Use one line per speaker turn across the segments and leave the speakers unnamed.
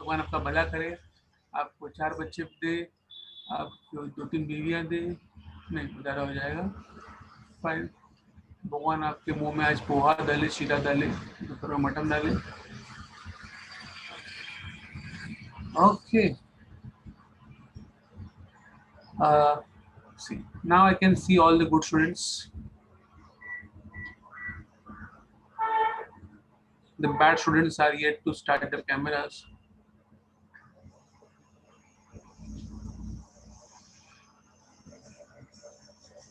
भगवान आपका भला करे, आपको 4 बच्चे दे, आपको 2-3 बीवियां दे, नहीं ज़्यादा हो जाएगा, फाइन। भगवान आपके मुंह में आज पोहा डाले, शीरा डाले, दोपहर में मटन डाले। Okay, see, now I can see all the good students. The bad students are yet to start their cameras.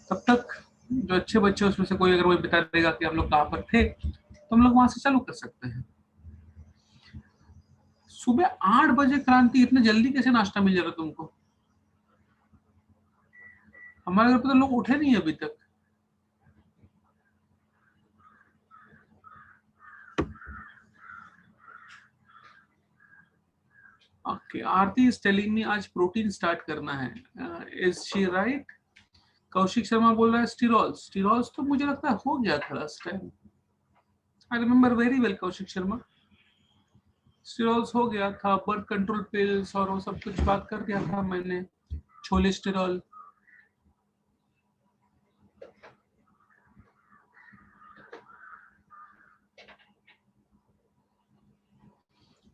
तब तक जो अच्छे बच्चे उसमें से कोई अगर वही बता देगा कि हम लोग कहाँ पर थे, तो हम लोग वहां से चालू कर सकते हैं। सुबह 8 बजे क्रांति, इतने जल्दी कैसे नाश्ता मिल जाएगा तुमको? हमारे घर पे तो लोग उठे नहीं अभी तक। Okay, Aarti is telling me आज प्रोटीन स्टार्ट करना है। Is she write? Kaushik Sharma बोल रहा है स्टीरॉल्स। स्टीरॉल्स तो मुझे लगता है हो गया था last time. I remember very well Kaushik Sharma, sterols हो गया था, बर्थ कंट्रोल पिल्स और वो सब कुछ बात कर दिया था मैंने, cholesterol.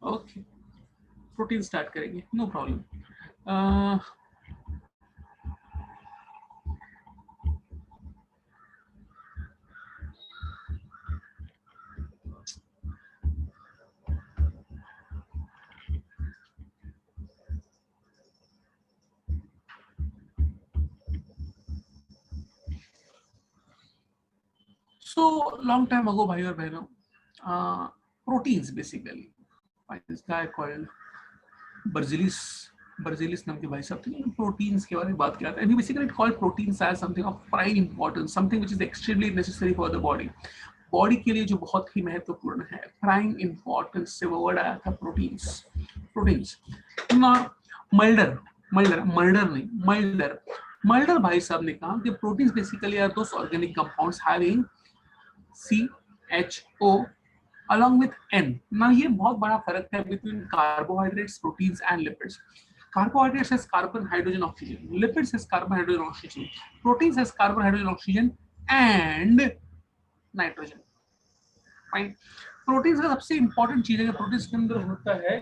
Okay, protein start करेंगे, no problem. So long time ago, भाई और बहनों, proteins basically, by this guy called Berzelius, Berzelius नाम के भाई साहब थे, प्रोटीन्स के बारे में बात किया था। And he basically called proteins as something of prime importance, something which is extremely necessary for the body. Body के लिए जो बहुत ही महत्वपूर्ण है, प्राइम इंपॉर्टेंस से वो वर्ड आया था प्रोटीन्स। प्रोटीन्स मल्डर, मर्डर नहीं, मल्डर, मल्डर भाई साहब ने कहा कि proteins basically are those organic compounds having CHO along with N. Now ये बहुत बड़ा फर्क है between carbohydrates, proteins and lipids. Carbohydrates has carbon, hydrogen, oxygen. Lipids has carbon, hydrogen, oxygen. Proteins has carbon, hydrogen, oxygen and nitrogen. Fine. Proteins का सबसे important चीज है कि प्रोटीन्स के अंदर होता है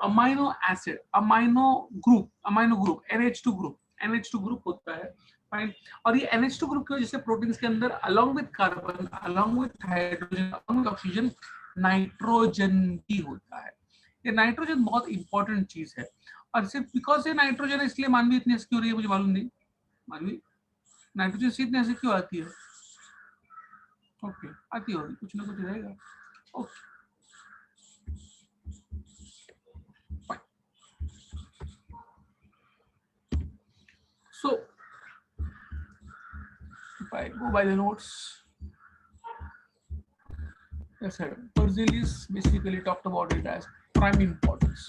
amino acid, amino group NH2 group, NH2 group होता है। फाइन। और ये NH2 ग्रुप की वजह से प्रोटीन्स के अंदर along with carbon, along with hydrogen, along with oxygen, nitrogen भी होता है। ये नाइट्रोजन बहुत इंपॉर्टेंट चीज है, और सिर्फ बिकॉज ये नाइट्रोजन है इसलिए मानवी इतनी ऐसी क्यों रही है मुझे मालूम नहीं। मानवी नाइट्रोजन से इतनी ऐसी क्यों आती है? ओके, आती होगी, कुछ ना कुछ रहेगा। Okay, so if I go by the notes, yes sir, Berzelius basically talked about it as prime importance.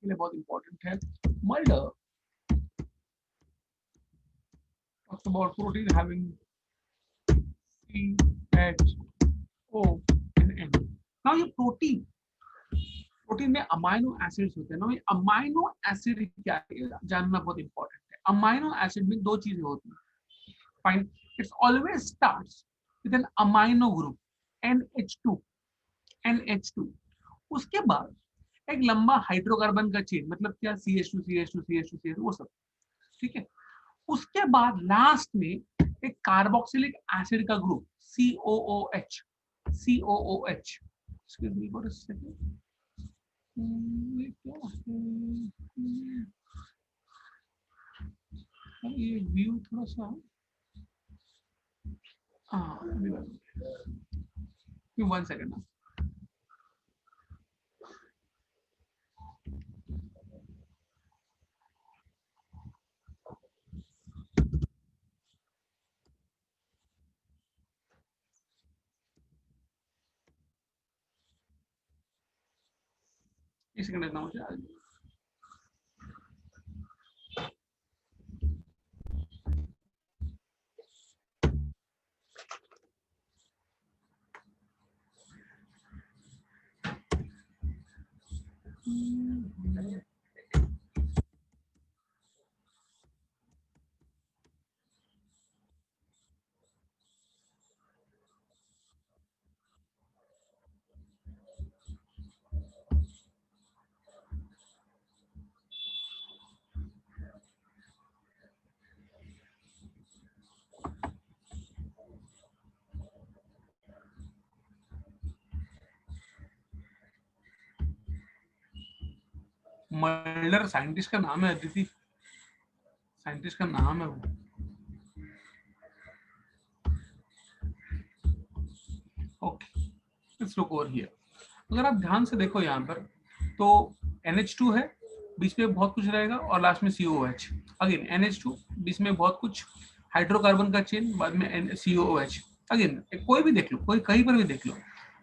के लिए बहुत इंपॉर्टेंट है। Mulder talked about protein having CHO and N. Now ये प्रोटीन में अमाइनो एसिड्स होते हैं ना, ये अमाइनो एसिड क्या है जानना बहुत इंपॉर्टेंट है। अमाइनो एसिड में दो चीजें होती हैं। Fine, it's always starts with an amino group NH2, NH2। उसके बाद एक लंबा हाइड्रोकार्बन का चेन, मतलब क्या, CH2 CH2 CH2 CH2 वो सब, ठीक है। उसके बाद लास्ट में एक कार्बोक्सिलिक एसिड का group COOH, COOH। Excuse me for a second. ये क्या है? ये व्यू थोड़ा सा, हाँ, 1 सेकेंड ना। एक सेकंड देना मुझे। मल्डर साइंटिस्ट का नाम है अदिति, साइंटिस्ट का नाम है वो। Okay, let's look over here. अगर आप ध्यान से देखो यहाँ पर तो NH2 है, बीच में बहुत कुछ रहेगा और लास्ट में COOH। अगेन NH2, बीच में बहुत कुछ हाइड्रोकार्बन का चेन, बाद में COOH। अगेन कोई भी देख लो, कोई कहीं पर भी देख लो,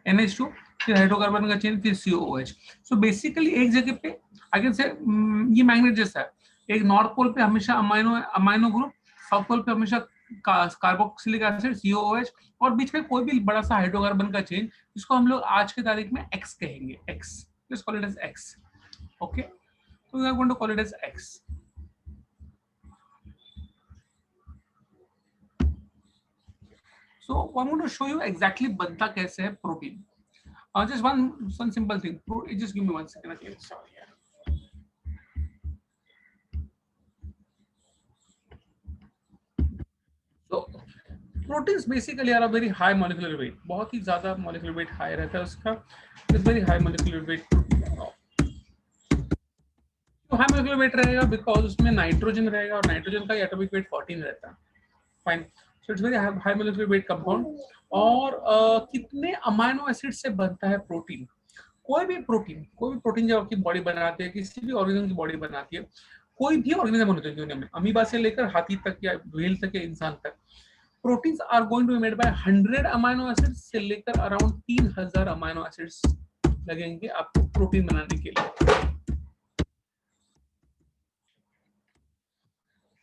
NH2 फिर हाइड्रोकार्बन का चेन फिर COOH। सो बेसिकली एक जगह पे आगे से ये मैग्नेट जैसा है, एक नॉर्थ पोल पे हमेशा अमाइनो ग्रुप, साउथ पोल पे हमेशा कार्बोक्सिलिक एसिड COOH, और बीच में कोई भी बड़ा सा हाइड्रोकार्बन का चेन, जिसको हम लोग आज के तारीख में X कहेंगे। X, let's call it as X. Okay, so we are going to call it as X. So I'm going to show you exactly बनता कैसे है protein. Just one simple thing. Just give me 1 second. Okay, sorry. So proteins basically are a very high molecular weight. बहुत ही ज़्यादा molecular weight high रहता है उसका. It's very high molecular weight protein. तो high molecular weight रहेगा because उसमें nitrogen रहेगा और नाइट्रोजन का एटॉमिक वेट 14 रहता है. Fine. So it's very high molecular weight compound. और कितने अमाइनो एसिड से बनता है प्रोटीन? कोई भी प्रोटीन जब आपकी बॉडी बनाती है, किसी भी ऑर्गेनिज्म की बॉडी बनाती है, कोई भी ऑर्गेनिज्म होने चाहिए दुनिया में, अमीबा से लेकर हाथी तक या व्हेल तक या इंसान तक, proteins are going to be made by 100 amino acids से लेकर अराउंड 3000 अमाइनो एसिड्स लगेंगे आपको प्रोटीन बनाने के लिए.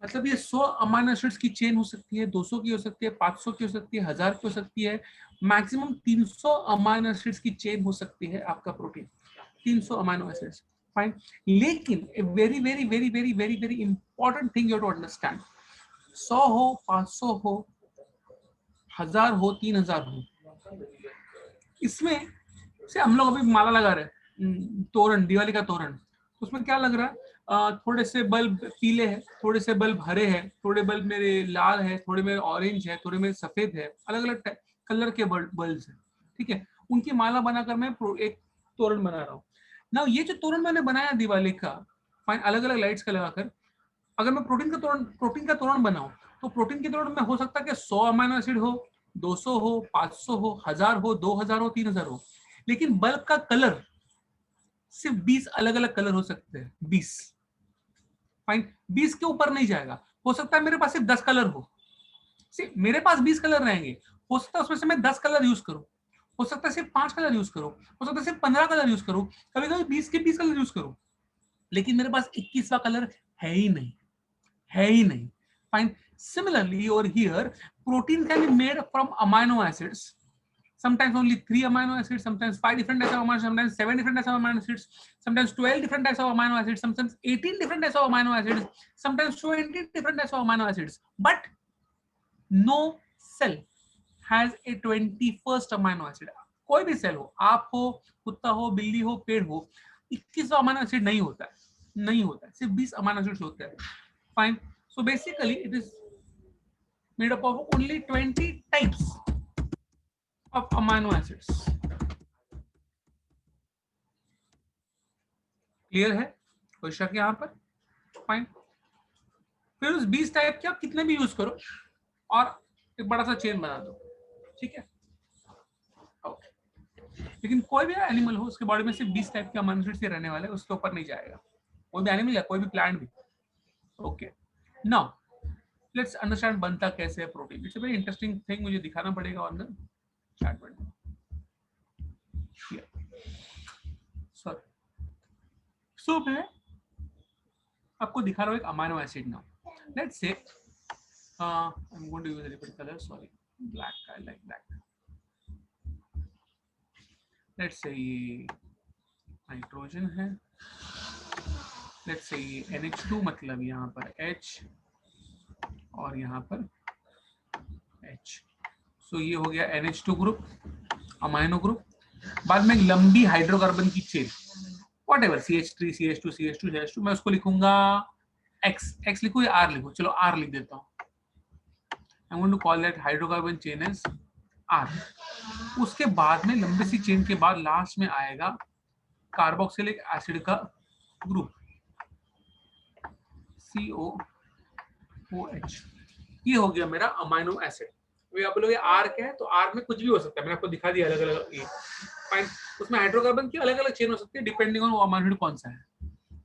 मतलब ये 100 अमाइनो एसिड्स की चेन हो सकती है, 200 की हो सकती है, 500 की हो सकती है, 1000 की हो सकती है, मैक्सिमम 300 अमाइनो एसिड्स की चेन हो सकती है आपका प्रोटीन. 300 amino acids. फाइन. लेकिन a very very very very very very important thing you to understand, 100 हो, 500 हो, 1000 हो, 3000 हो, इसमें से हम लोग अभी माला लगा रहे हैं, तोरण, दिवाली का तोरण, उसमें क्या लग रहा है? थोड़े से बल्ब पीले हैं, थोड़े से बल्ब हरे हैं, थोड़े बल्ब मेरे लाल है, थोड़े मेरे ऑरेंज है, थोड़े मेरे सफेद है, अलग अलग कलर के बल्ब है. ठीक है, उनकी माला बनाकर मैं एक तोरण बना रहा हूँ ना. ये जो तोरण मैंने बनाया दिवाली का, फाइन, अलग अलग लाइट्स का लगाकर, अगर मैं प्रोटीन का तोरण बनाऊं, तो प्रोटीन के तोरण में हो सकता है कि 100 अमाइनो एसिड हो, 200 हो, 500 हो, 1000 हो, 2000 हो, 3000 हो, लेकिन बल्ब का कलर सिर्फ 20 अलग अलग कलर हो सकते हैं. 20. फाइन. 20 के ऊपर नहीं जाएगा. हो सकता है मेरे पास सिर्फ 10 कलर हो, सिर्फ मेरे पास 20 कलर रहेंगे, हो सकता है उसमें से मैं 10 कलर यूज करूं, हो सकता है सिर्फ 5 कलर यूज करूं, हो सकता है सिर्फ 15 कलर यूज करूं, कभी कभी 20 के 20 कलर यूज करूं, लेकिन मेरे पास 21वां कलर है ही नहीं, है ही नहीं. Fine. Similarly, over here, protein can be made from amino acids. Sometimes only 3 amino acids, sometimes 5 different types of amino acids, sometimes 7 different types of amino acids, sometimes 12 different types of amino acids, sometimes 18 different types of amino acids, sometimes 20 different types of amino acids. But no cell has a 21st amino acid. कोई भी cell हो, आप हो, कुत्ता हो, बिल्ली हो, पेड़ हो, 21वां अमीनो एसिड नहीं होता है, नहीं होता है, सिर्फ 20 अमीनो एसिड्स होते हैं. Fine. So basically it is made up of only 20 types of amino acids. Clear है? कोई शक यहाँ पर? फाइन. फिर उस 20 टाइप के आप कितने भी यूज करो और एक बड़ा सा चेन बना दो. ठीक है. ओके. लेकिन कोई भी एनिमल हो, उसके बॉडी में सिर्फ 20 टाइप के अमीनो एसिड्स ही रहने वाले, उसके ऊपर नहीं जाएगा. कोई भी एनिमल या कोई भी प्लांट भी. ओके. नाउ लेट्स अंडरस्टैंड बनता कैसे है protein. It's a very interesting thing, मुझे दिखाना पड़ेगा on the chat window. Sorry. So मैं आपको दिखा रहा हूँ एक अमीनो एसिड नाम. Let's say I'm going to use a different color. Sorry, black. I like black. Let's say nitrogen है, लेट्स से ये NH2 मतलब यहाँ पर H और यहाँ पर H, सो ये हो गया NH2 ग्रुप, अमाइनो ग्रुप। बाद में एक लंबी हाइड्रोकार्बन की chain, what ever, CH3 CH2 CH2 CH2, मैं उसको लिखूंगा X लिखूं या R लिखूं, चलो R लिख देता हूँ। I'm going to call that hydrocarbon chain as R। उसके बाद में लंबी सी चेन के बाद लास्ट में आएगा कार्बोक्सिलिक एसिड का ग्रुप COOH। ये हो गया मेरा अमाइनो एसिड। वे आप बोलोगे R क्या है, तो R में कुछ भी हो सकता है, मैंने आपको दिखा दिया अलग अलग ये फाइन। उसमें हाइड्रोकार्बन की अलग अलग चेन हो सकती है डिपेंडिंग ऑन वो अमाइनो एसिड कौन सा है,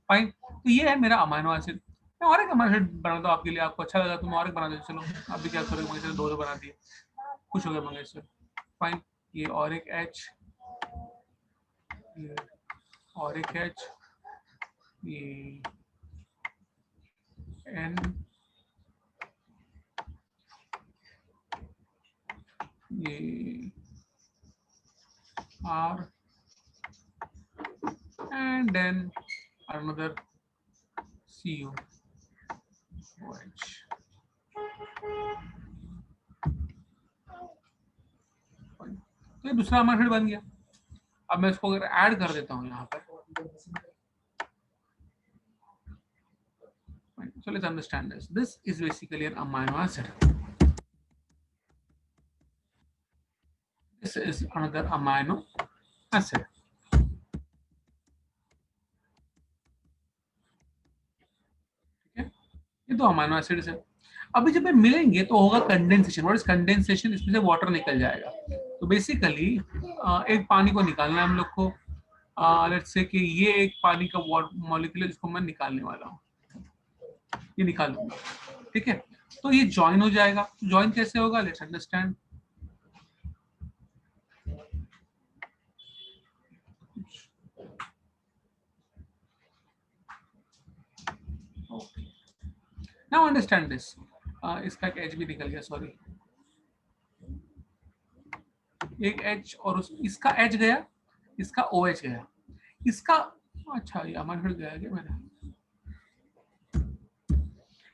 फाइन। तो ये है मेरा अमाइनो एसिड। मैं और एक अमाइनो एसिड बना दो आपके लिए, आपको अच्छा लगा तो मैं और एक बना दो। चलो अभी क्या करोगे, मुझे दो बना दिए, खुश हो गए मंगेश सर, फाइन। ये और एक H, ये और एक H, ये N, ये R, and then another COOH। तो ये दूसरा अमाइनो एसिड बन गया। अब मैं इसको अगर ऐड कर देता हूँ यहाँ पर, so let's understand this. This is basically an amino acid. This is another amino acid. ठीक है, ये दो अमाइनो एसिड्स है। अभी जब ये मिलेंगे तो होगा कंडेंसेशन। What is condensation? इसमें से वाटर निकल जाएगा। तो बेसिकली एक पानी को निकालना है हम लोग को। लेट्स से कि ये एक पानी का मॉलिक्यूल है जिसको मैं निकालने वाला हूँ, ये निकालूंगा, ठीक है। तो ये ज्वाइन हो जाएगा। ज्वाइन कैसे होगा, let's understand. Now understand this. इसका एक एच भी निकल गया, सॉरी, एक एच और इसका एच गया, इसका ओ एच गया, इसका, अच्छा ये अमाइनो एसिड गया क्या मेरा?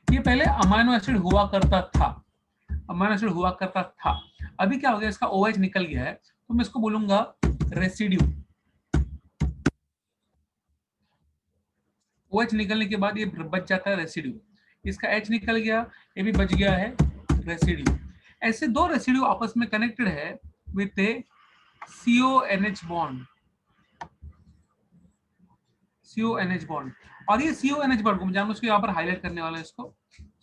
ये पहले अमाइनो एसिड हुआ करता था, अमाइनो एसिड हुआ करता था। अभी क्या हो गया, इसका ओ एच निकल गया है, तो मैं इसको बोलूंगा रेसिड्यू। ओ एच निकलने के बाद ये बच जाता है रेसिड्यू। इसका एच निकल गया, ये भी बच गया है रेसिड्यू। ऐसे दो रेसिड्यू आपस में कनेक्टेड है with A CONH bond, CONH bond. और ये CONH बॉन्ड को मैं जानू, उसको यहाँ पर हाईलाइट करने वाला है, इसको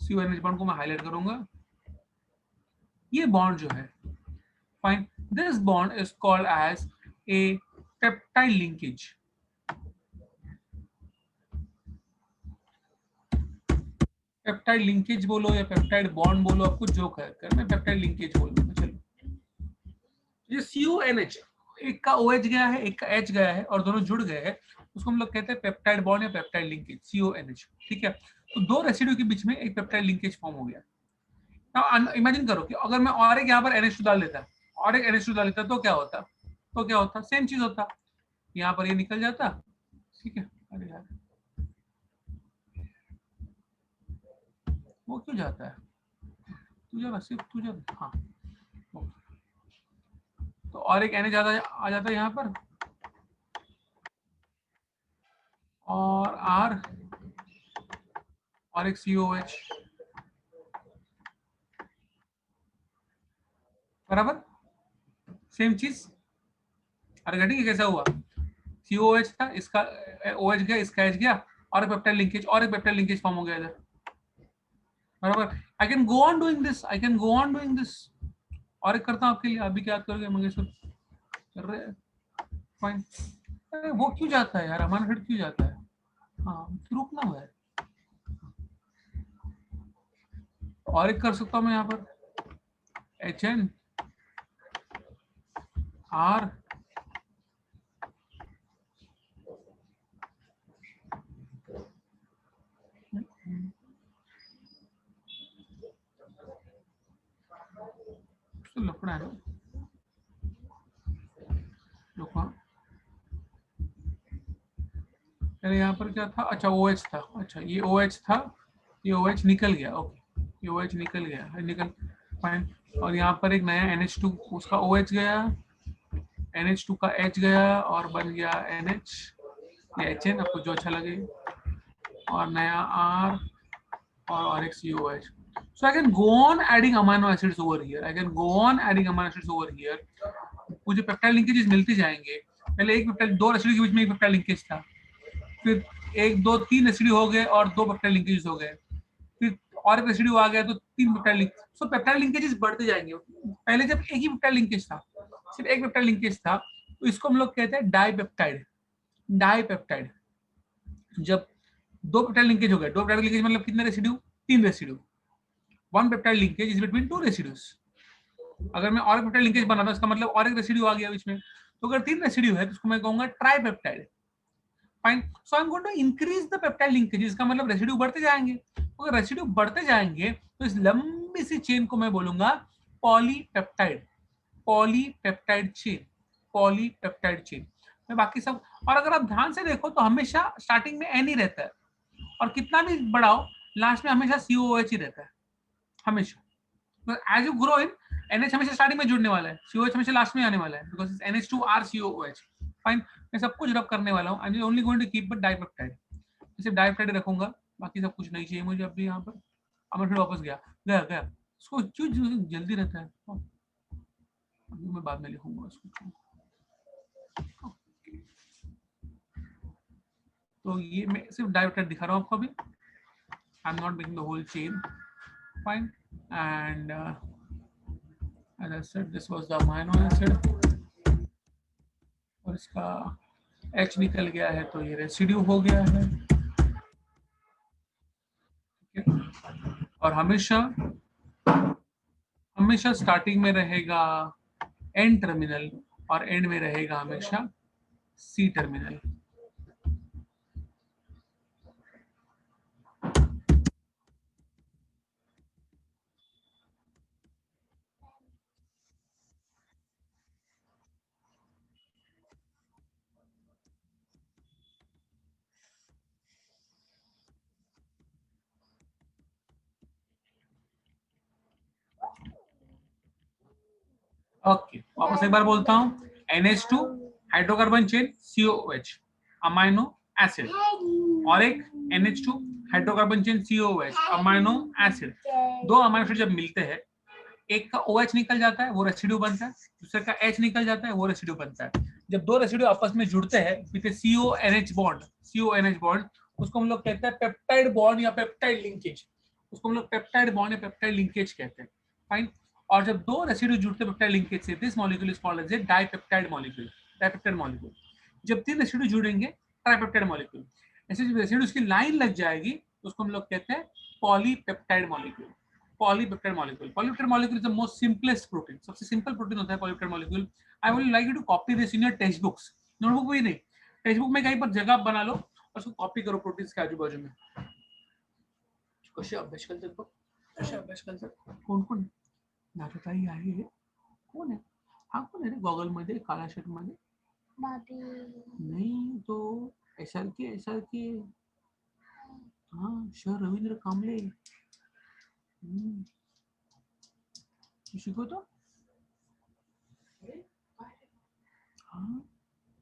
CONH बॉन्ड को मैं हाईलाइट करूंगा। ये बॉन्ड जो है, fine, this bond is called as a peptide linkage. Peptide linkage बोलो या पेप्टाइड बॉन्ड बोलो, आपको जो कर, मैं पेप्टाइड लिंकेज बोल दूंगा। चलो, ये CONH, एक का OH गया है, एक का H गया है और दोनों जुड़ गए हैं, उसको हम लोग कहते हैं पेप्टाइड बॉन्ड या पेप्टाइड लिंकेज, CONH। ठीक है, तो दो रेसिड्यू के बीच में एक पेप्टाइड लिंकेज फॉर्म हो गया। नाउ इमेजिन करो कि अगर मैं और एक यहाँ पर NH2 डाल देता, और एक NH2 डाल देता, तो क्या होता? तो क्या होता? सेम चीज होता, यहाँ पर ये निकल जाता। ठीक है, अरे यार वो क्यों जाता है, तुझे बस सिर्फ तुझे, हाँ, तो और एक NH आ जाता है यहाँ पर, और R और एक COH, बराबर सेम चीज। अरे घटी कैसा हुआ, COH था, इसका OH गया, इसका H गया, और एक पेप्टाइड लिंकेज, और एक पेप्टाइड लिंकेज फॉर्म हो गया इधर, बराबर। I can go on doing this, I can go on doing this. और एक करता हूँ आपके लिए, अभी क्या करोगे मंगेश कर रहे, फाइन। अरे वो क्यों जाता है यार, हमारा हेड क्यों जाता है, हाँ रुकना है। और एक कर सकता हूँ मैं यहाँ पर, HN R, तो लफड़ा है रुको, पहले यहाँ पर क्या था, अच्छा OH था, अच्छा ये OH था, ये OH निकल गया, ओके ये OH निकल गया है, निकल फाइन। और यहाँ पर एक नया NH2, उसका OH गया, NH2 का H गया और बन गया NH, ये HN, आपको जो अच्छा लगे, और नया R और एक COH. So I can go on adding amino acids over here. I can go on adding amino acids over here. मुझे पेप्टाइड लिंकेजेस मिलते जाएंगे। पहले एक पेप्टाइड, दो रेसिड्यू के बीच में एक पेप्टाइड लिंकेज था, फिर एक दो तीन रेसिड्यू हो गए और दो पेप्टाइड लिंकेजेस हो गए, फिर और एक रेसिड्यू आ गया तो तीन पेप्टाइड लिंक। सो पेप्टाइड लिंकेजेस बढ़ते जाएंगे। पहले जब एक ही पेप्टाइड लिंकेज था, सिर्फ एक पेप्टाइड लिंकेज था, तो इसको हम लोग कहते हैं डाइपेप्टाइड। डाइपेप्टाइड जब दो पेप्टाइड लिंकेज हो गए, दो पेप्टाइड लिंकेज मतलब कितने रेसिड्यू, तीन residue, one peptide linkage is between two residues. अगर मैं और पेप्टाइड लिंकेज बना रहा हूं, इसका मतलब और एक रेसिड्यू आ गया बीच में, तो अगर तीन रेसिड्यू है तो उसको मैं कहूंगा tripeptide. Fine, so I am going to increase the peptide linkage, इसका मतलब रेसिड्यू बढ़ते जाएंगे। तो अगर रेसिड्यू बढ़ते जाएंगे तो इस लंबी सी चेन को मैं बोलूंगा polypeptide. Polypeptide chain, polypeptide chain में बाकी सब। और अगर आप ध्यान से देखो तो हमेशा स्टार्टिंग में एन ही रहता है, और कितना भी बढ़ाओ लास्ट में हमेशा COOH ही रहता है, हमेशा। As you grow in, NH हमेशा स्टार्टिंग में जुड़ने वाला है, COH हमेशा लास्ट में आने वाला है, बिकॉज NH2R COOH। फाइन, मैं सब कुछ रब करने वाला हूँ। I am only going to keep it dipeptide, सिर्फ डाइपेप्टाइड रखूंगा, बाकी सब कुछ नहीं चाहिए मुझे। अभी यहाँ पर अब फिर वापस गया गया गया, इसको क्यों जल्दी रहता है, अभी मैं बाद में लिखूंगा उसको। तो ये मैं सिर्फ डाइपेप्टाइड दिखा रहा हूँ आपको अभी, I am not making the whole chain. Fine, and as I said, this was the amino acid, और इसका H निकल गया है तो ये रेसिड्यू हो गया है। और हमेशा हमेशा स्टार्टिंग में रहेगा N टर्मिनल और एंड में रहेगा हमेशा C टर्मिनल। ओके, वापस एक बार बोलता हूँ, NH2 hydrocarbon chain COOH amino acid, और एक NH2 hydrocarbon chain COOH amino acid. दो अमाइनो एसिड जब मिलते हैं, एक का OH निकल जाता है वो रेसिड्यू बनता है, दूसरे का H निकल जाता है वो रेसिड्यू बनता है। जब दो रेसिड्यू आपस में जुड़ते हैं with CONH bond, CONH bond, उसको हम लोग कहते हैं पेप्टाइड बॉन्ड या पेप्टाइड लिंकेज। उसको हम लोग पेप्टाइड बॉन्ड या पेप्टाइड लिंकेज कहते हैं। फाइन, और जब दो रेसिड्यू जुड़ते हैं पेप्टाइड लिंकेज से, this molecule is called as a dipeptide molecule, dipeptide molecule. जब तीन रेसिड्यू जुड़ेंगे, ट्राइपेप्टाइड मॉलिक्यूल। ऐसे जब रेसिड्यूज की लाइन लग जाएगी तो उसको हम लोग कहते हैं polypeptide molecule. Polypeptide molecule, polypeptide molecule is the most simplest protein, सबसे सिंपल प्रोटीन होता है polypeptide molecule. I would like you to copy this in your text books, notebook में नहीं, टेक्स्ट बुक में कहीं पर जगह बना लो और उसको कॉपी करो प्रोटीन्स के आजू बाजू में। कसे अभ्यास करतात बघ, कसे अभ्यास करतात, कोण कोण नाथताई आहे, कोण आहे हा, कोण आहे रे गॉगल मध्ये काळा शर्ट मध्ये, नहीं तो SRK हाँ सर रवींद्र कांबळे, तू शिकवतो, हाँ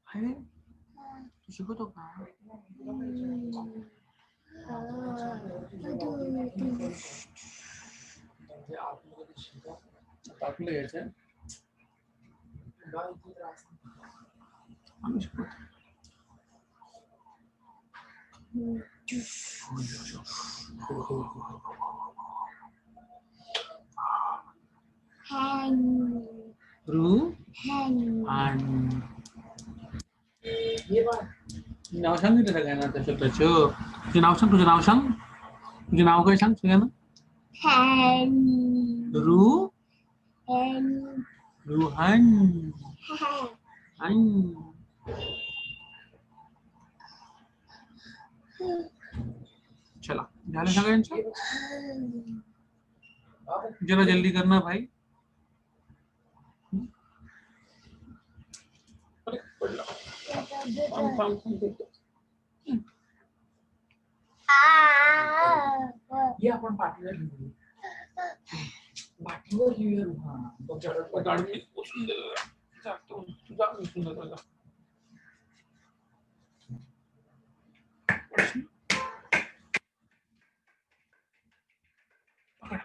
अरे तू शिकवतो का, आपलं यायचं आम्ही शिकवतो। नाव सांग तुझं काय ना तसं त्याचं, तुझं नाव सांग, तुझं नाव सांग, तुझं नाव काय सांग सगळ्यांना। रू रुहन, चला झालं सगळ्यांचं, जरा जल्दी करना भाई।
ये आपण पाठीवर लिहू. पाठीवर लिहू. हा तो जरा
गाडी उचलून दे जातो तुझा उचलून दे जा.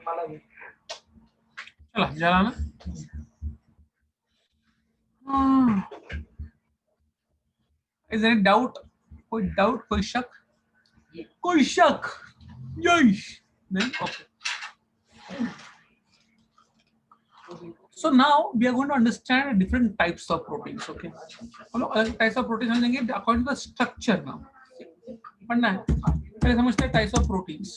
मला
चला झाला ना. Is any doubt? कोई डाउट, कोई शक? कोई शक? यस. नहीं? Okay. So now we are going to understand different types of proteins. Okay. Types of proteins समझेंगे according to the structure now. पढ़ना है. पहले समझते हैं types of proteins.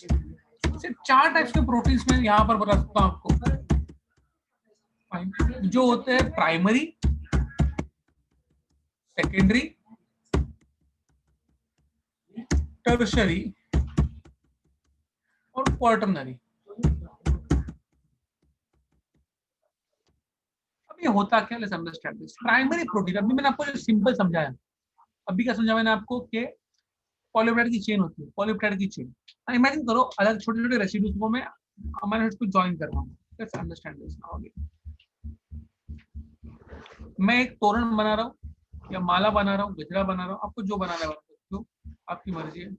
सिर्फ 4 टाइप्स के प्रोटीन्स में यहाँ पर बता सकता हूँ आपको. जो होते हैं प्राइमरी, सेकेंडरी, टर्शरी और क्वार्टरनरी. अब ये होता क्या, let's understand this. Primary protein, अभी मैंने आपको सिंपल समझाया. अभी क्या समझाया मैंने आपको कि पॉलीपेप्टाइड की चेन होती है, पॉलीपेप्टाइड की चेन. इमेजिन करो अलग छोटे छोटे रेसिड्यूज को मैं अमीनो एसिड को जॉइन कर रहा हूँ. Let's understand this now. मैं एक तोरण बना रहा हूँ या माला बना रहा हूँ, गजरा बना रहा हूँ, आपको जो बनाना है बना सकते हो, आपकी मर्जी है.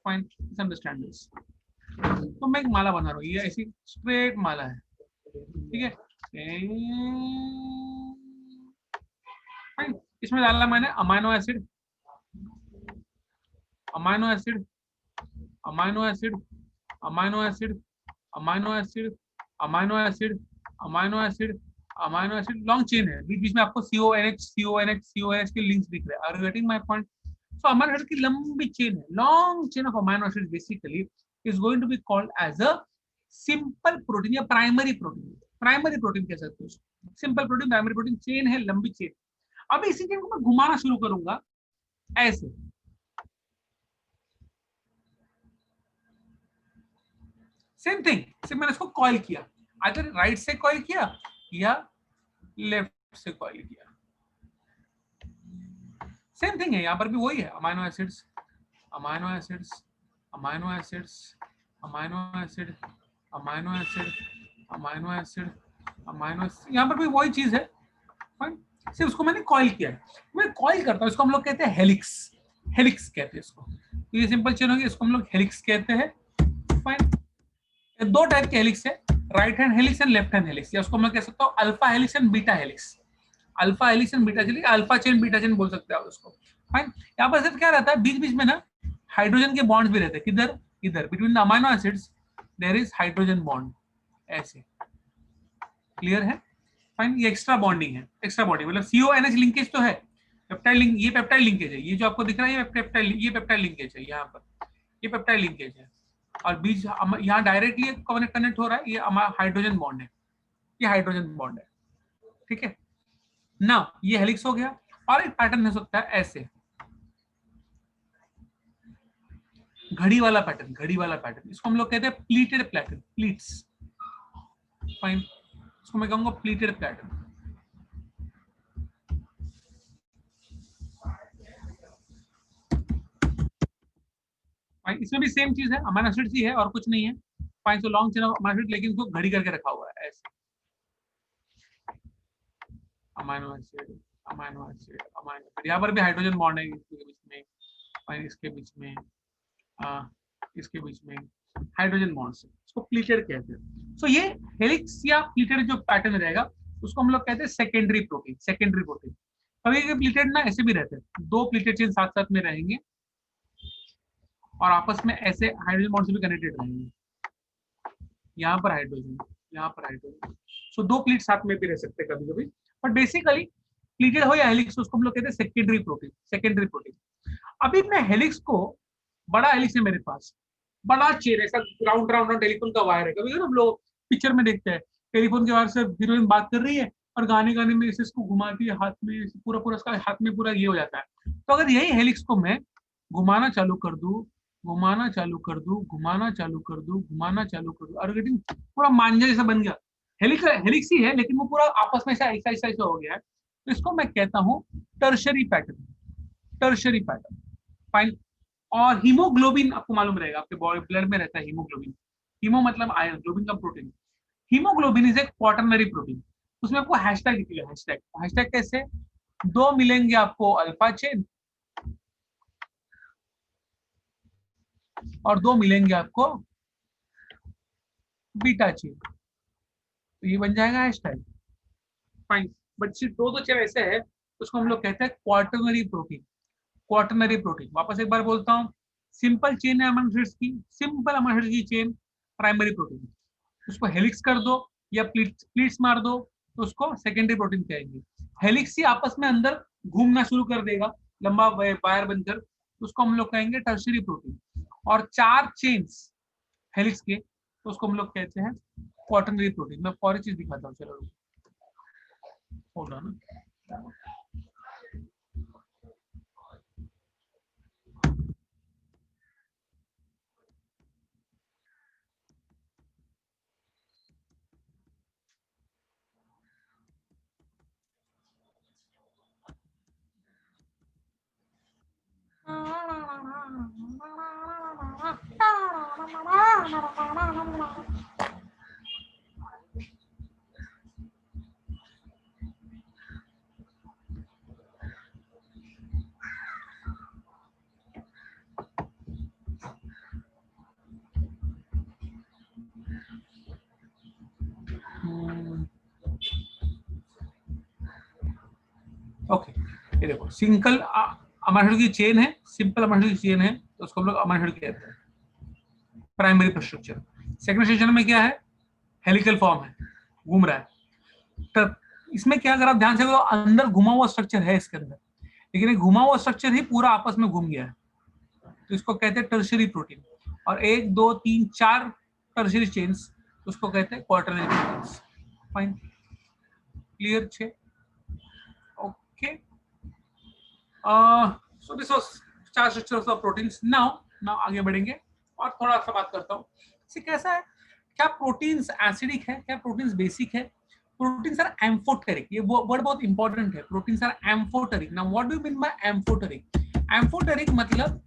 Fine, let's understand this. तो मैं एक माला बना रहा हूँ, ये ऐसी स्ट्रेट माला है, ठीक है. फाइन, इसमें डालना मैंने amino acid, amino acid, amino acid, amino acid, amino acid, amino acid, amino acid, amino acid. Long chain है, बीच बीच में आपको CONH CONH CONH के लिंक्स दिख रहे हैं. Are you getting my point? So amino acid की लंबी चेन है, long chain of amino acid basically is going to be called as a simple protein या प्राइमरी प्रोटीन. प्राइमरी प्रोटीन कह सकते हो. Simple protein, primary protein, chain है, लंबी chain. अब इसी चेन को मैं घुमाना शुरू करूंगा ऐसे. सेम थिंग, सिर्फ मैंने इसको कॉइल किया, अगर राइट से कॉइल किया या लेफ्ट से कॉइल किया. सेम थिंग है, यहां पर भी वही है. Amino acids, amino acids, amino acids, amino acid, amino acid, amino acid, amino acid. यहां पर भी वही चीज है. फाइन, सिर्फ उसको मैंने कॉइल किया है. मैं कॉइल करता हूं, इसको हम लोग कहते हैं हेलिक्स. हेलिक्स कहते हैं इसको. तो ये सिंपल चेन होगी, इसको हम लोग हेलिक्स कहते हैं. फाइन, दो टाइप के हेलिक्स है, right hand helix and left hand helix. या उसको मैं कह सकता हूँ alpha helix and beta helix. Alpha helix and beta helix, alpha chain beta chain बोल सकते हैं आप उसको. फाइन, यहाँ पर सिर्फ क्या रहता है, बीच बीच में ना हाइड्रोजन के बॉन्ड्स भी रहते हैं. किधर? इधर between the amino acids there is hydrogen bond, ऐसे. क्लियर है? फाइन, ये एक्स्ट्रा बॉन्डिंग है. एक्स्ट्रा बॉन्डिंग मतलब CONH लिंकेज तो है, पेप्टाइड लिंक, ये पेप्टाइड लिंकेज है. ये जो आपको दिख रहा है ये पेप्टाइड लिंकेज है. यहाँ पर ये पेप्टाइड लिंकेज है और बीच यहाँ डायरेक्टली कनेक्ट हो रहा है, ये हाइड्रोजन बॉन्ड है. ये हाइड्रोजन बॉन्ड है, ठीक है ना. ये हेलिक्स हो गया. और एक पैटर्न हो सकता है ऐसे, घड़ी वाला पैटर्न, घड़ी वाला पैटर्न. इसको हम लोग कहते हैं प्लीटेड पैटर्न, प्लीट्स. फाइन, इसको मैं कहूंगा प्लीटेड पैटर्न. फाइन, इसमें भी सेम चीज है, अमाइनो एसिड ही है और कुछ नहीं है. Fine, so long chain of amino acid, लेकिन इसको घड़ी करके रखा हुआ है ऐसे. Amino acid, amino acid, amino acid. यहाँ पर भी हाइड्रोजन बॉन्ड है इसके बीच में. फाइन, इसके बीच में, इसके बीच में हाइड्रोजन बॉन्ड्स, इसको प्लीटेड कहते हैं. सो ये हेलिक्स या प्लीटेड जो पैटर्न रहेगा उसको हम लोग कहते हैं सेकेंडरी प्रोटीन. Secondary protein. कभी कभी प्लीटेड ना ऐसे भी रहते हैं, दो प्लीटेड चेन साथ साथ में रहेंगे और आपस में ऐसे हाइड्रोजन बॉन्ड से भी कनेक्टेड रहेंगे. यहाँ पर हाइड्रोजन, यहाँ पर हाइड्रोजन. सो दो प्लीट साथ में भी रह सकते हैं कभी कभी, बट बेसिकली प्लीटेड हो या हेलिक्स उसको हम लोग कहते हैं सेकेंडरी प्रोटीन. Secondary protein. अभी मैं हेलिक्स को, बड़ा हेलिक्स है मेरे पास, बड़ा चेन ऐसा राउंड राउंड टेलीफोन का वायर है. कभी हम लोग पिक्चर में देखते हैं टेलीफोन के वायर से हीरोइन बात कर रही है और गाने गाने में इसे इसको घुमाती है हाथ में, पूरा पूरा इसका हाथ में पूरा ये हो जाता है. तो अगर यही हेलिक्स को मैं घुमाना चालू कर दूं, घुमाना चालू कर दूं, घुमाना चालू कर दूं, घुमाना चालू कर दूं, और गेटिंग पूरा मांझा जैसा बन गया. हेलिक्स हेलिक्स ही है लेकिन वो पूरा आपस में ऐसा ऐसा ऐसा हो गया है. तो इसको मैं कहता हूं tertiary pattern. Tertiary pattern. Fine. और हीमोग्लोबिन आपको मालूम रहेगा, आपके बॉडी ब्लड में रहता है हीमोग्लोबिन। हीमो मतलब आयरन, ग्लोबिन का प्रोटीन। हीमोग्लोबिन इज एक क्वाटरनरी प्रोटीन। उसमें आपको हैशटैग दिखेगा, हैशटैग। हैशटैग कैसे? दो मिलेंगे आपको अल्फा चेन और दो मिलेंगे आपको बीटा चेन, तो ये बन जाएगा हैशटैग। फाइन। बट सिर्फ दो दो चेन ऐसे है, उसको हम लोग कहते हैं क्वाटरनरी प्रोटीन। क्वाटरनरी प्रोटीन, वापस एक बार बोलता हूँ, सिंपल चेन है अमीनो एसिड्स की, सिंपल अमीनो एसिड की चेन प्राइमरी प्रोटीन। उसको हेलिक्स कर दो या प्लीट्स मार दो तो उसको सेकेंडरी प्रोटीन कहेंगे। हेलिक्स ही आपस में अंदर घूमना शुरू कर देगा लंबा वायर बनकर, तो उसको हम लोग कहेंगे टर्शियरी प्रोटीन। और चार चेन्स हेलिक्स के, तो उसको हम लोग कहते हैं क्वाटरनरी प्रोटीन। मैं और एक चीज दिखाता हूँ, चलो होल्ड ऑन। ओके, ये देखो, सिंगल अमीनो एसिड की चेन है, सिंपल अमीनो एसिड की चेन है, तो उसको हम लोग अमीनो एसिड कहते हैं, प्राइमरी स्ट्रक्चर। सेकंड स्ट्रक्चर में क्या है? हेलिकल फॉर्म है, घूम रहा है। तो इसमें क्या, अगर आप ध्यान से देखो, अंदर घुमा हुआ स्ट्रक्चर है इसके अंदर, लेकिन ये घुमा हुआ स्ट्रक्चर ही पूरा आपस में घूम गया है, तो इसको कहते हैं टर्शियरी प्रोटीन। और एक दो तीन चार टर्शियरी चेन्स, उसको कहते हैं क्वार्टरनरी प्रोटीन्स। फाइन, क्लियर छे? ओके, सो दिस वाज चार structures of proteins. Now now आगे बढ़ेंगे और थोड़ा सा बात करता हूँ इसे कैसा है, क्या प्रोटीन्स एसिडिक है, क्या प्रोटीन्स बेसिक है? प्रोटीन्स आर एम्फोटेरिक, ये वर्ड बहुत इंपॉर्टेंट है। Proteins are amphoteric. Now what do you mean by amphoteric? Amphoteric मतलब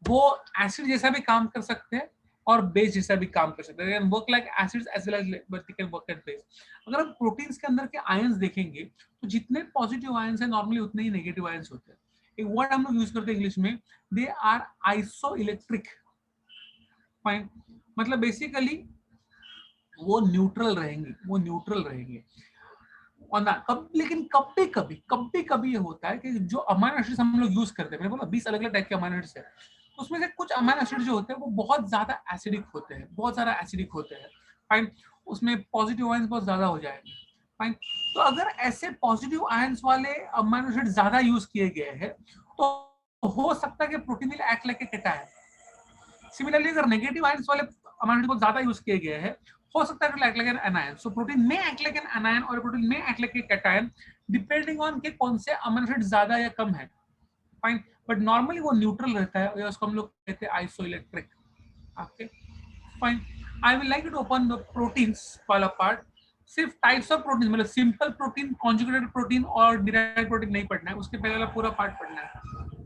वो एसिड जैसा भी काम कर सकते हैं और बेस जैसा भी काम कर सकते हैं, work like acids as well as they can work at base. अगर आप प्रोटीन्स के अंदर के आयंस देखेंगे, तो जितने पॉजिटिव आयंस हैं नॉर्मली उतने ही नेगेटिव आयंस होते हैं। एक वर्ड हम लोग यूज करते हैं इंग्लिश में, they are isoelectric. Fine, मतलब बेसिकली वो न्यूट्रल रहेंगे, वो न्यूट्रल रहेंगे। और ना लेकिन कभी कभी ये होता है कि जो अमीनो एसिड्स हम लोग यूज करते हैं, मैंने बोला 20 अलग अलग टाइप के अमीनो एसिड्स है, उसमें से कुछ अमीनो एसिड जो होते हैं वो बहुत ज्यादा एसिडिक होते हैं, बहुत ज्यादा एसिडिक होते हैं। फाइन, उसमें पॉजिटिव आयंस बहुत ज्यादा हो जाएंगे। फाइन, तो अगर ऐसे पॉजिटिव आयंस वाले अमीनो एसिड ज्यादा यूज किए गए हैं, तो हो सकता है कि protein will act like a cation. Similarly अगर नेगेटिव आयंस वाले अमीनो एसिड बहुत ज्यादा यूज किए गए हैं, हो सकता है act like an anion. So protein may act like an anion और protein may act like a cation depending on के कौन से अमीनो एसिड ज्यादा या कम है। फाइन, बट नॉर्मली वो न्यूट्रल रहता है, या उसको हम लोग कहते हैं isoelectric. Okay, fine. I will like to open the proteins वाला पार्ट। सिर्फ टाइप्स ऑफ प्रोटीन, मतलब सिंपल प्रोटीन, कॉन्जुगेटेड प्रोटीन और डिराइव्ड प्रोटीन नहीं पढ़ना है, उसके पहले वाला पूरा पार्ट पढ़ना है।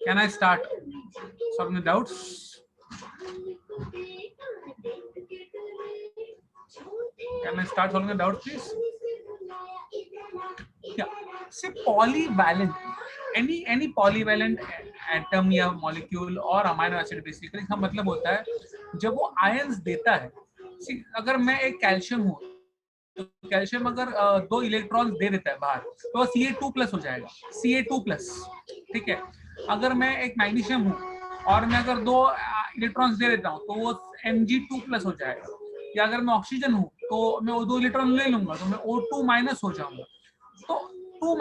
Can I start solving the doubts? Can I start solving the doubts, please? Yeah. See, polyvalent. Any polyvalent atom या molecule और amino acid basically का मतलब होता है जब वो ions देता है. See, अगर मैं एक कैल्शियम हूँ, तो कैल्शियम अगर 2 इलेक्ट्रॉन दे देता है बाहर, तो Ca2+ हो जाएगा. Ca2+, ठीक है. अगर मैं एक मैग्नीशियम हूँ और मैं अगर 2 इलेक्ट्रॉन्स दे देता हूँ, तो वो Mg2+ हो जाएगा. या अगर मैं ऑक्सीजन हूँ, तो मैं वो 2 इलेक्ट्रॉन ले लूंगा, तो मैं O2- हो जाऊंगा. तो 2-,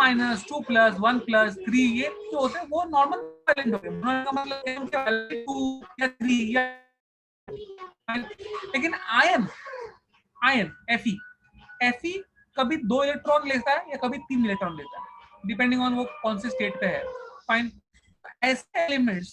2+, 1+, 3 ये जो होते हैं वो नॉर्मल वैलेंट होते हैं. का मतलब है कि वैलेंट 2 या 3 या, लेकिन आयन Fe कभी 2 इलेक्ट्रॉन लेता है या कभी 3 इलेक्ट्रॉन लेता है, डिपेंडिंग ऑन वो कौन से स्टेट पे है. फाइन. ऐसे एलिमेंट्स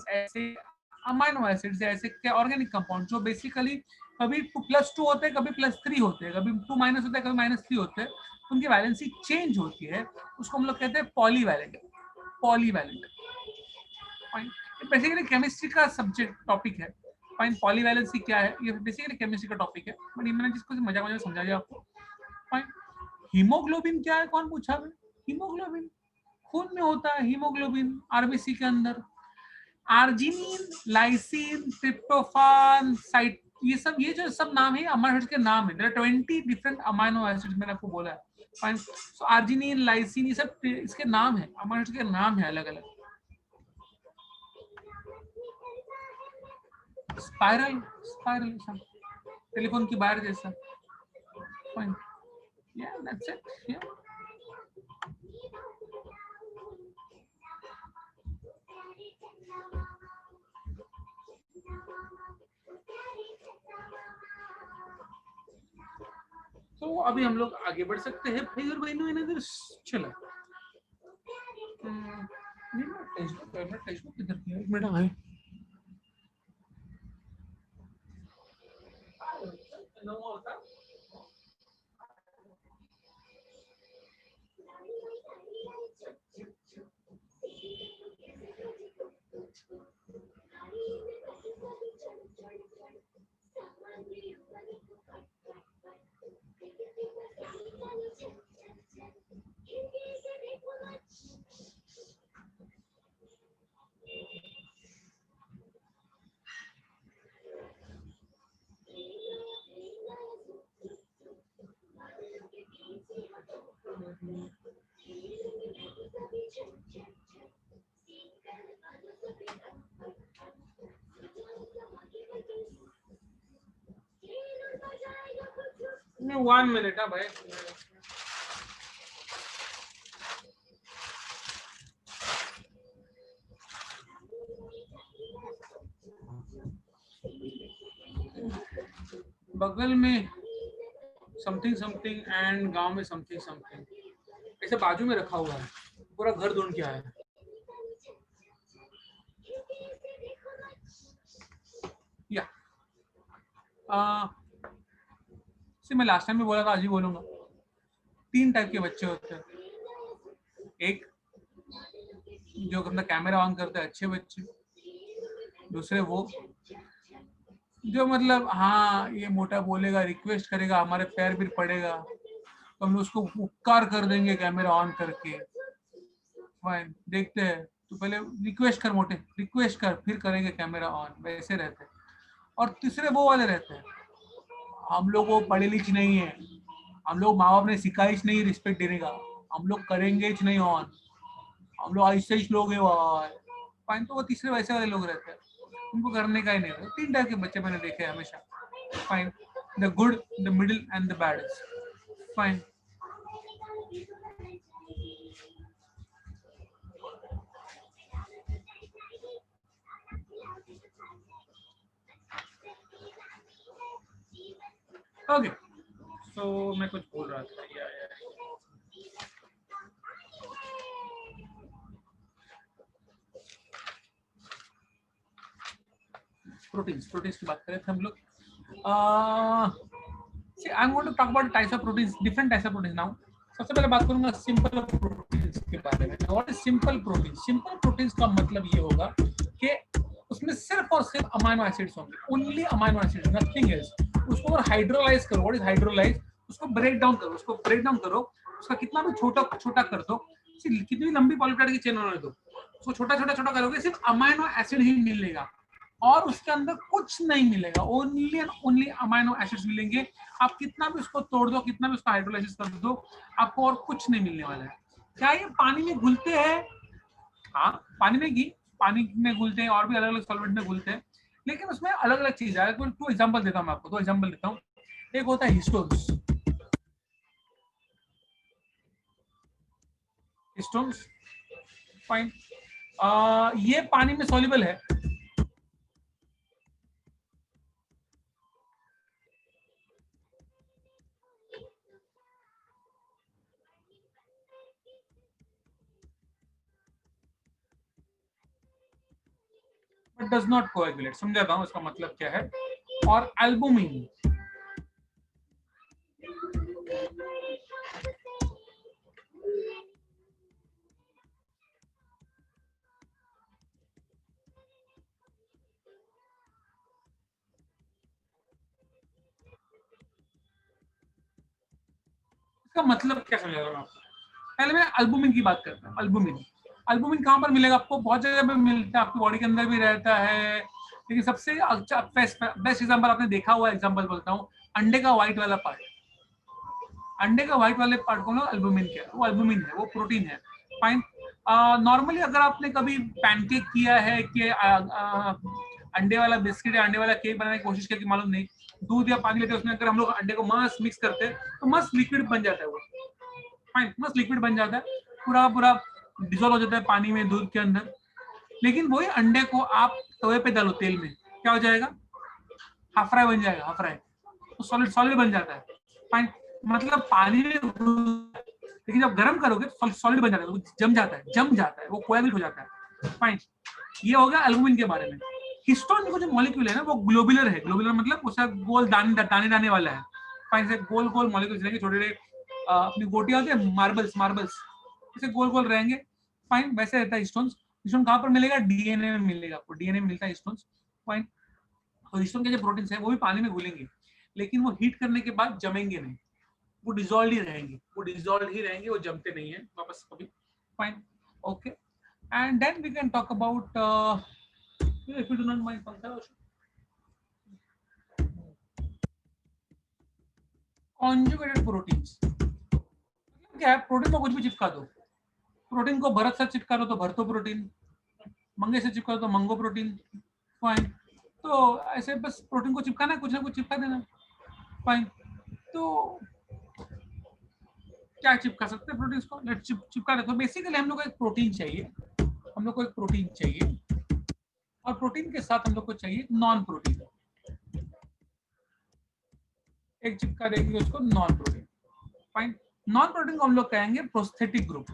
ऐसे अमाइनो एसिड्स ऐसे के ऑर्गेनिक कंपाउंड जो बेसिकली कभी 2+2 होते हैं, कभी +3 होते हैं, कभी 2- होते हैं, कभी -3 होते हैं, उनकी वैलेंसी चेंज होती है, उसको हम लोग कहते हैं पॉलीवैलेंट. बेसिकली केमिस्ट्री का सब्जेक्ट टॉपिक है. फाइन. पॉलीवैलेंसी क्या है, ये बेसिकली केमिस्ट्री का टॉपिक है, बट ये मैंने जिसको मजा समझा दिया आपको. फाइन. हीमोग्लोबिन क्या है, कौन पूछा है? हीमोग्लोबिन खून में होता है. हीमोग्लोबिन आरबीसी के अंदर आर्जिनिन, लाइसिन, ट्रिप्टोफान, साइट, ये जो सब नाम है अमीनो एसिड्स के नाम है. There are 20 different amino acids, मैंने आपको बोला है. फाइन. सो आर्जिनिन, लाइसिन, ये सब इसके नाम है, अमीनो एसिड्स के नाम है अलग अलग. स्पाइरल टेलीफोन की वायर जैसा. फाइन. या दैट्स इट. या तो अभी हम लोग आगे बढ़ सकते हैं भाई और बहनों. इधर चला टेक्स्ट बुक किधर किया, एक मिनट भाई. No, 1 minute, भाई. बगल में समथिंग एंड गांव में समथिंग ऐसे बाजू में रखा हुआ है, पूरा घर ढूंढ के आया है. या मैं लास्ट टाइम भी बोला था, आज ही बोलूंगा. 3 टाइप के बच्चे होते हैं. एक जो अपना कैमरा ऑन करते हैं, अच्छे बच्चे. दूसरे वो जो मतलब हाँ ये मोटा बोलेगा, रिक्वेस्ट करेगा, हमारे पैर भी पड़ेगा तो हम उसको उपकार कर देंगे कैमरा ऑन करके. फाइन. देखते हैं तो पहले रिक्वेस्ट कर मोटे, रिक्वेस्ट कर, फिर करेंगे कैमरा ऑन. वैसे रहते हैं. और तीसरे वो वाले रहते हैं, हम लोग वो पढ़े लिखे नहीं है, हम लोग माँ बाप ने सिखाई नहीं रिस्पेक्ट देने का, हम लोग करेंगे नहीं ऑन, हम लोग ऐसे ही लोग हैं. फाइन. तो वो तीसरे वैसे वाले लोग रहते हैं, उनको करने का ही नहीं. 3 टाइप के बच्चे मैंने देखे हैं हमेशा. Fine. The good, the middle and the bad. Fine. Okay. So मैं कुछ बोल रहा था. प्रोटीन्स की बात करें थे हम लोग. I'm going to talk about types of proteins, different types of proteins now. सबसे पहले बात करूंगा सिंपल प्रोटीन्स. के बारे में। What is simple protein? Simple proteins का मतलब ये होगा कि उसमें सिर्फ और सिर्फ अमाइनो एसिड्स होंगे, only amino acids, nothing else. उसको अगर हाइड्रोलाइज करो, व्हाट इज हाइड्रोलाइज? उसको ब्रेक डाउन करो, उसका कितना भी छोटा छोटा कर दो, कितनी भी लंबी पॉलीपेप्टाइड की चेन होने दो, उसको छोटा छोटा छोटा करोगे, सिर्फ अमाइनो एसिड ही मिलेगा और उसके अंदर कुछ नहीं मिलेगा, only and only amino acids मिलेंगे। आप कितना भी उसको तोड़ दो, कितना भी उसका हाइड्रोलाइसिस कर दो, आपको और कुछ नहीं मिलने वाला है। क्या ये पानी में घुलते हैं? हाँ, पानी में घुलते हैं और भी अलग अलग सॉल्वेंट में घुलते हैं, लेकिन उसमें अलग अलग चीज है। टू एग्जाम्पल देता हूँ आपको, 2 एग्जाम्पल देता हूँ। एक होता है हिस्टोन्स। हिस्टोन्स फाइन, ये पानी में सॉल्युबल है, बट डज नॉट कोएगुलेट। समझाता हूँ इसका मतलब क्या है। और एल्बुमिन, इसका मतलब क्या समझा रहा हूँ आपको। पहले मैं एल्बुमिन की बात करता हूँ। एल्बुमिन कहाँ पर मिलेगा आपको? बहुत जगह पे मिलता है, आपकी बॉडी के अंदर भी रहता है, लेकिन सबसे अच्छा बेस्ट एग्जांपल आपने देखा हुआ एग्जांपल बोलता हूँ, अंडे का व्हाइट वाला पार्ट। अंडे का व्हाइट वाले पार्ट को ना एल्बुमिन क्या है? वो एल्बुमिन है, वो प्रोटीन है। फाइन। नॉर्मली अगर आपने कभी पैनकेक किया है कि अंडे वाला बिस्किट या अंडे वाला केक बनाने की कोशिश की, मालूम नहीं, दूध या पानी लेते हैं, उसमें अगर हम लोग अंडे को मस्त मिक्स करते हैं तो मस्त लिक्विड बन जाता है वो। फाइन, मस्त लिक्विड बन जाता है, पूरा पूरा डिजोल्व हो जाता है पानी में, दूध के अंदर। लेकिन वही अंडे को आप तवे पे डालो तेल में, क्या हो जाएगा? हाफ फ्राई बन जाएगा, हाफ फ्राई, तो सॉलिड सॉलिड बन जाता है। फाइन, मतलब पानी में, लेकिन जब गर्म करोगे तो सॉलिड बन जाता है, वो जम जाता है, वो कोएगुलेट हो जाता है। फाइन, ये हो गया एल्बुमिन के बारे में। हिस्टोन का जो मॉलिक्यूल है ना, वो ग्लोबुलर है। ग्लोबुलर मतलब उसका गोल दाने वाला है। फाइन, से गोल गोल मॉलिक्यूल्स रहेंगे, छोटे छोटे अपनी गोटियां होती है, मार्बल्स ऐसे गोल गोल रहेंगे। फाइन, वैसे रहता है हिस्टोन्स। हिस्टोन कहाँ पर मिलेगा? डीएनए में मिलेगा आपको, डीएनए में मिलता है हिस्टोन्स। फाइन, तो हिस्टोन के जो प्रोटीन्स है वो भी पानी में घुलेंगे, लेकिन वो हीट करने के बाद जमेंगे नहीं, वो डिसॉल्व ही रहेंगे, वो जमते नहीं है वापस कभी। Fine, okay, and then we can talk about, if you do not mind पंखा also, conjugated proteins। क्या है? प्रोटीन को कुछ भी चिपका दो, प्रोटीन को भरत से चिपका दो तो भरतो प्रोटीन, मंगे से चिपका दो तो मंगो प्रोटीन। फाइन, तो ऐसे बस प्रोटीन को चिपकाना, कुछ ना कुछ चिपका देना। फाइन, तो क्या चिपका सकते हैं प्रोटीन को? लेट चिपका दे। तो बेसिकली हम लोग को एक प्रोटीन चाहिए, और प्रोटीन के साथ हम लोग को चाहिए नॉन प्रोटीन। एक चिपका देंगे उसको non protein. Fine, non protein को हम लोग कहेंगे प्रोस्थेटिक ग्रुप।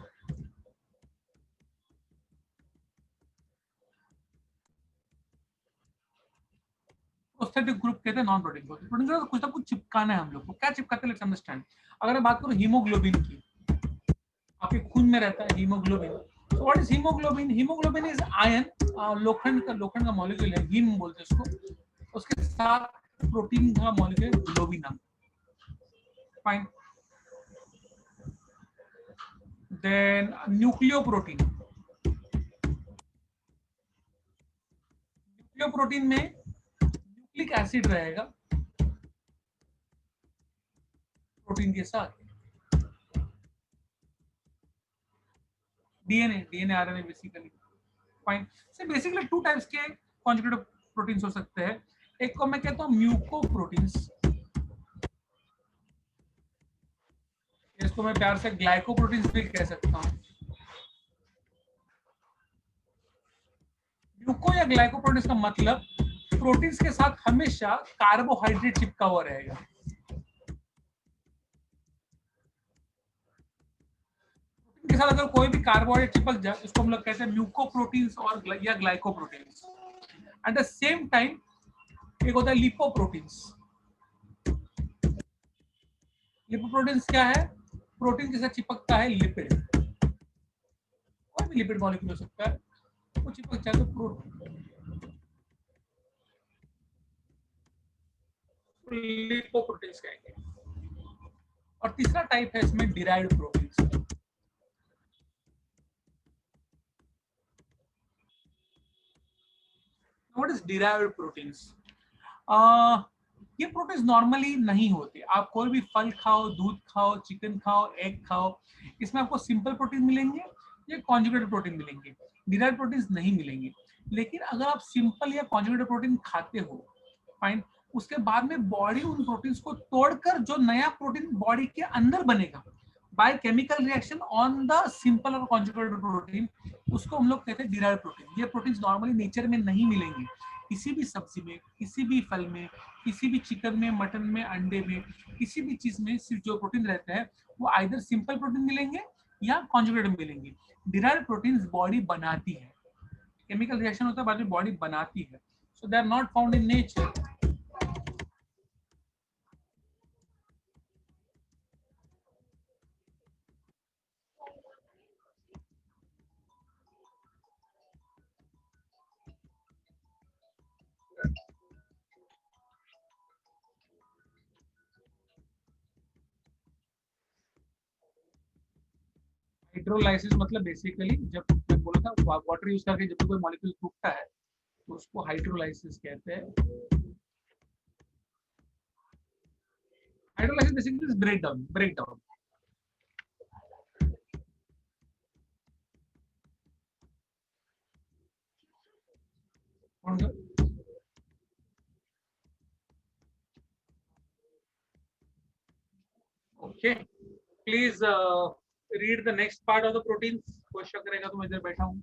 प्रोस्थेटिक ग्रुप कहते हैं नॉन प्रोटीन को। प्रोटीन को कुछ ना कुछ चिपकाना है हम लोग को। क्या चिपकाते हैं? Let's understand. अगर मैं बात करूं हीमोग्लोबिन की, आपके खून में रहता है हीमोग्लोबिन। तो what is haemoglobin? Haemoglobin is ion, लोखंड का मॉलिक्यूल है, हीम बोलते हैं उसको। उसके साथ प्रोटीन का molecule globin. Fine, then nucleoprotein. Nucleoprotein में न्यूक्लिक एसिड रहेगा प्रोटीन के साथ। DNA RNA basically. फाइन, से बेसिकली 2 टाइप्स के कॉन्जुगेटेड प्रोटीन्स हो सकते हैं। एक को मैं कहता हूं म्यूकोप्रोटीन्स, इसको मैं प्यार से ग्लाइकोप्रोटीन्स भी कह सकता हूं। ग्लूको या ग्लाइकोप्रोटीन्स का मतलब प्रोटीन्स के साथ हमेशा कार्बोहाइड्रेट चिपका हुआ रहेगा। प्रोटीन के साथ अगर कोई भी कार्बोहाइड्रेट चिपक जाए, उसको हम लोग कहते हैं म्यूकोप्रोटीन्स और या glycoproteins. At the same time एक होता है लिपोप्रोटीन्स। लिपोप्रोटीन्स क्या है? प्रोटीन के साथ चिपकता है लिपिड। कोई भी लिपिड मॉलिक्यूल हो सकता है, वो चिपक जाए तो लिपोप्रोटीन्स कहेंगे। और तीसरा टाइप है इसमें derived proteins. What is derived proteins? ये प्रोटीन्स नॉर्मली नहीं होते। आप कोई भी फल खाओ, दूध खाओ, चिकन खाओ, एग खाओ, इसमें आपको सिंपल प्रोटीन मिलेंगे या कॉन्जुगेटेड प्रोटीन मिलेंगे, डिराइव्ड प्रोटीन्स नहीं मिलेंगे। लेकिन अगर आप सिंपल या कॉन्जुगेटेड प्रोटीन खाते हो, फाइन, उसके बाद में बॉडी उन प्रोटीन्स को तोड़कर जो नया प्रोटीन बॉडी के अंदर बनेगा by chemical reaction on the simple और कॉन्जुगेटेड प्रोटीन, उसको हम लोग कहते हैं डिराइव्ड प्रोटीन। ये प्रोटीन्स नॉर्मली नेचर में नहीं मिलेंगे। किसी भी सब्जी में, किसी भी फल में, किसी भी चिकन में, मटन में, अंडे में, किसी भी चीज में सिर्फ जो प्रोटीन रहता है वो आइदर सिंपल प्रोटीन मिलेंगे या कॉन्जुगेटेड मिलेंगे। डिराइव्ड प्रोटीन्स बॉडी बनाती है, केमिकल रिएक्शन होता है, बाद में बॉडी बनाती है। So they are not found in nature. Hydrolysis मतलब बेसिकली, जब मैं बोला था वाटर यूज करके जब कोई मॉलिक्यूल टूटता है तो उसको हाइड्रोलाइसिस कहते हैं। Hydrolysis basically breakdown, breakdown. Okay, please read the next part of the proteins. कोई शक रहेगा तो मैं इधर बैठा हूँ।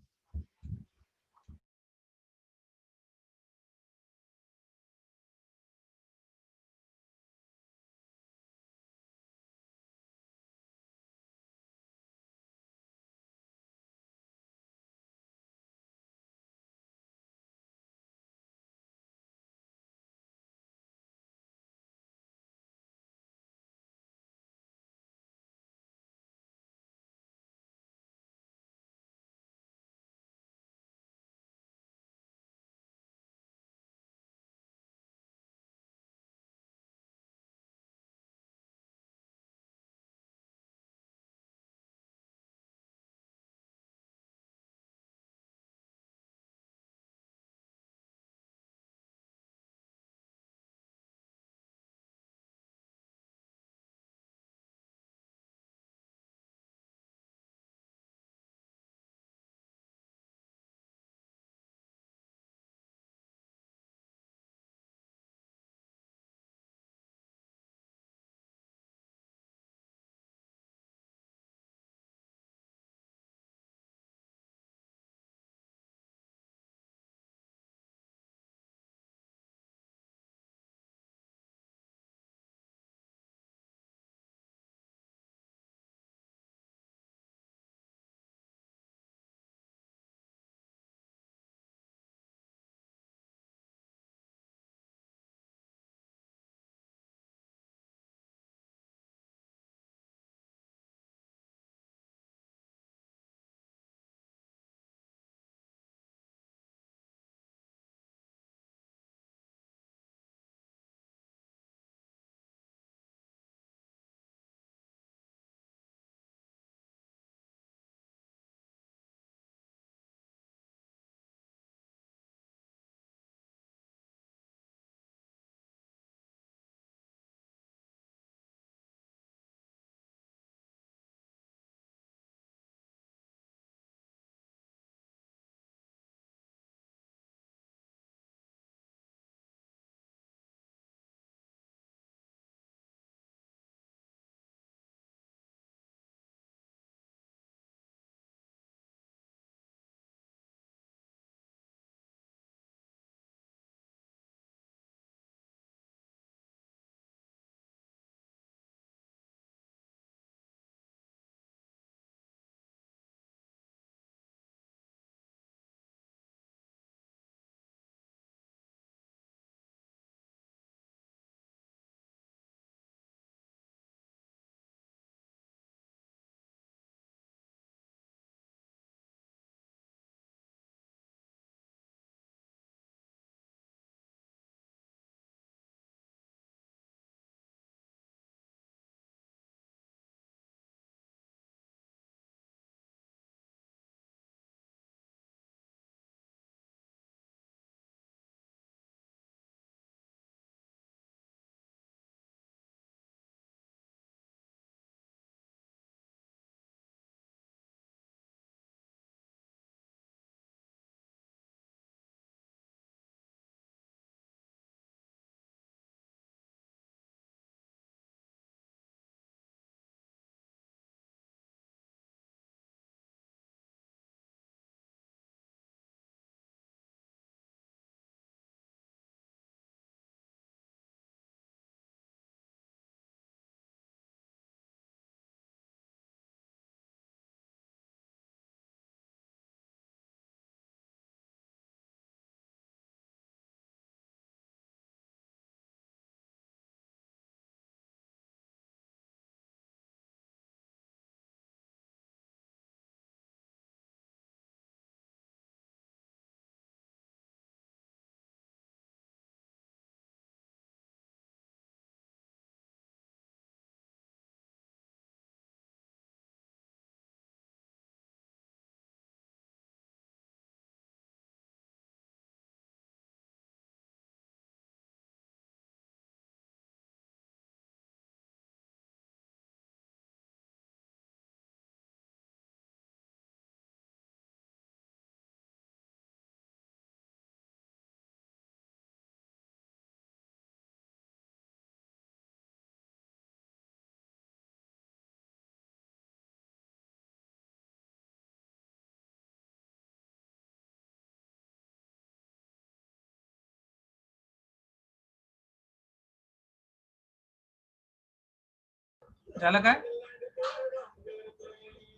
झाला काय?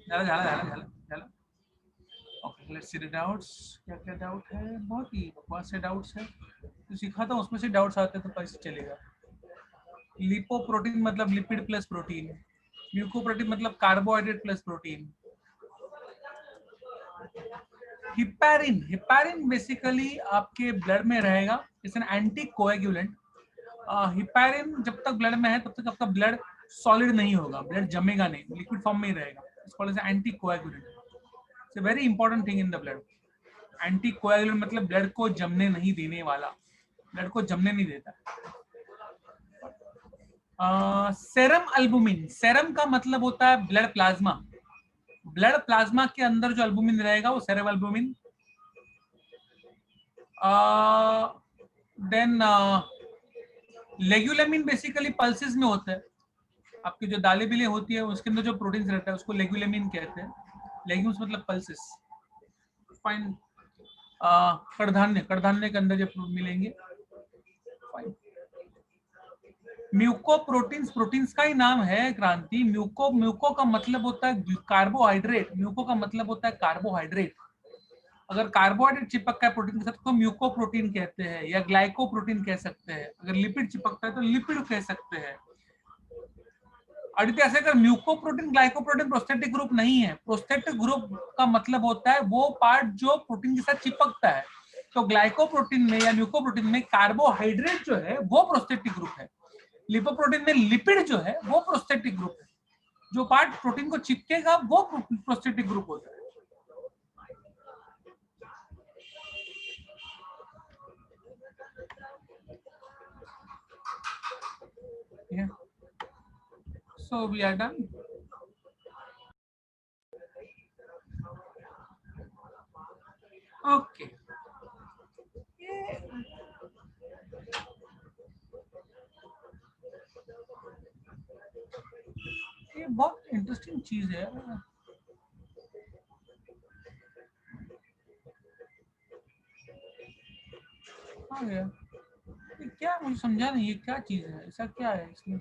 झाला. Okay, let's see the doubts. क्या क्या डाउट है? बहुत ही बकवास से डाउट्स है, तो सिखाता हूँ उसमें से डाउट्स आते हैं तो कैसे चलेगा. लिपोप्रोटीन मतलब लिपिड प्लस प्रोटीन. म्यूकोप्रोटीन मतलब carbohydrate plus protein. Heparin basically आपके ब्लड में रहेगा. It's an anti coagulant. Heparin जब तक ब्लड में है तब तक आपका ब्लड सॉलिड नहीं होगा, ब्लड जमेगा नहीं, लिक्विड फॉर्म में ही रहेगा. It's called as anticoagulant. It's a very important thing in the blood. Anticoagulant मतलब ब्लड को जमने नहीं देने वाला, ब्लड को जमने नहीं देता. Serum albumin. सेरम का मतलब होता है ब्लड प्लाज्मा. ब्लड प्लाज्मा के अंदर जो अल्बुमिन रहेगा वो serum albumin. Then legumelin basically pulses में होता है. आपकी जो दालें बिलें होती है उसके अंदर जो प्रोटीन रहता है उसको लेगुलेमिन कहते हैं. लेग्यूम्स मतलब पल्सेस. फाइन. कड़धान्य के अंदर जो मिलेंगे. फाइन. म्यूकोप्रोटीन्स प्रोटीन्स का ही नाम है क्रांति. म्यूको का मतलब होता है कार्बोहाइड्रेट. म्यूको का मतलब होता है कार्बोहाइड्रेट. अगर कार्बोहाइड्रेट चिपका है प्रोटीन के साथ तो म्यूकोप्रोटीन कहते हैं या ग्लाइकोप्रोटीन कह सकते हैं. अगर लिपिड चिपकता है तो लिपिड कह सकते हैं. आदित्य, ऐसे अगर म्यूकोप्रोटीन ग्लाइकोप्रोटीन प्रोस्थेटिक ग्रुप नहीं है. प्रोस्थेटिक ग्रुप का मतलब होता है वो पार्ट जो प्रोटीन के साथ चिपकता है. तो ग्लाइकोप्रोटीन में या म्यूकोप्रोटीन में कार्बोहाइड्रेट जो है वो प्रोस्थेटिक ग्रुप है. लिपोप्रोटीन में लिपिड जो है वो प्रोस्थेटिक ग्रुप है. जो पार्ट प्रोटीन को चिपकेगा वो प्रोस्थेटिक ग्रुप होता है. Yeah. So we are done. Okay. ये बहुत इंटरेस्टिंग चीज है. आ गया. ये क्या, मुझे समझा नहीं ये क्या चीज है, ऐसा क्या है इसमें.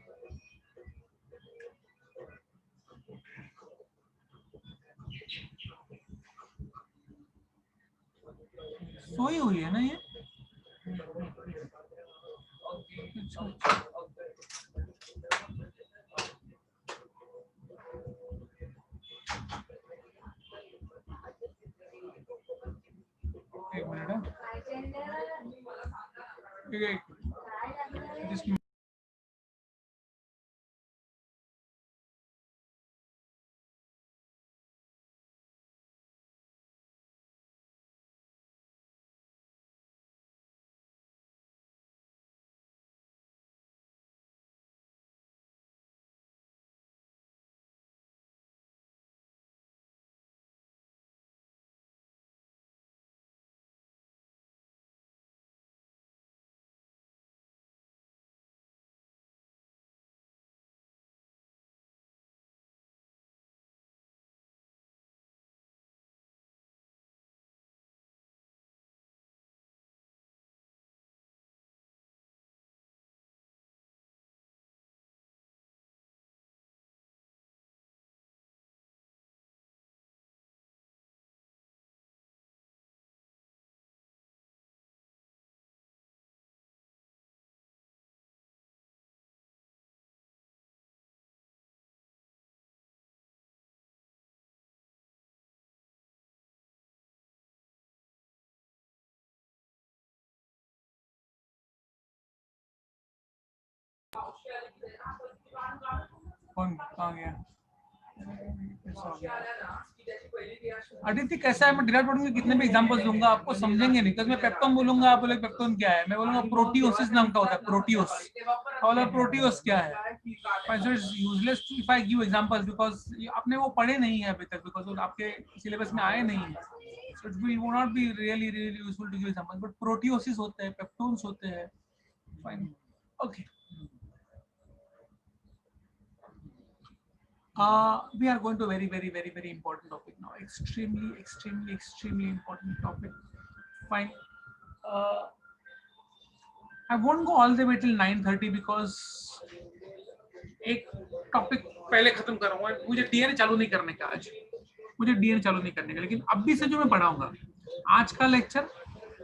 सोई हुई है ना ये. अच्छा. एक मिनट. कौन कहाँ गया. आदित्य कैसा है, मैं डिराइव पढ़ूंगी कितने भी एग्जांपल्स दूंगा आपको समझेंगे नहीं. क्योंकि मैं पेप्टोन बोलूंगा आप बोले पेप्टोन क्या है. मैं बोलूंगा प्रोटियोसिस नाम का होता है. प्रोटियोस. और प्रोटियोस क्या है. Useless if I give examples because आपने वो पढ़े नहीं है अभी तक, बिकॉज आपके सिलेबस में आए नहीं है. So it will not be really useful to give example. But proteoses होते हैं, पेप्टोन्स होते हैं. Fine. Okay. We are going to very important topic now. Extremely important topic. Fine. I won't go all the way till 9:30 because एक topic पहले खत्म करूंगा, मुझे DNA चालू नहीं करने का आज, मुझे डीएनए चालू नहीं करने का, लेकिन अभी से जो मैं पढ़ाऊंगा आज का लेक्चर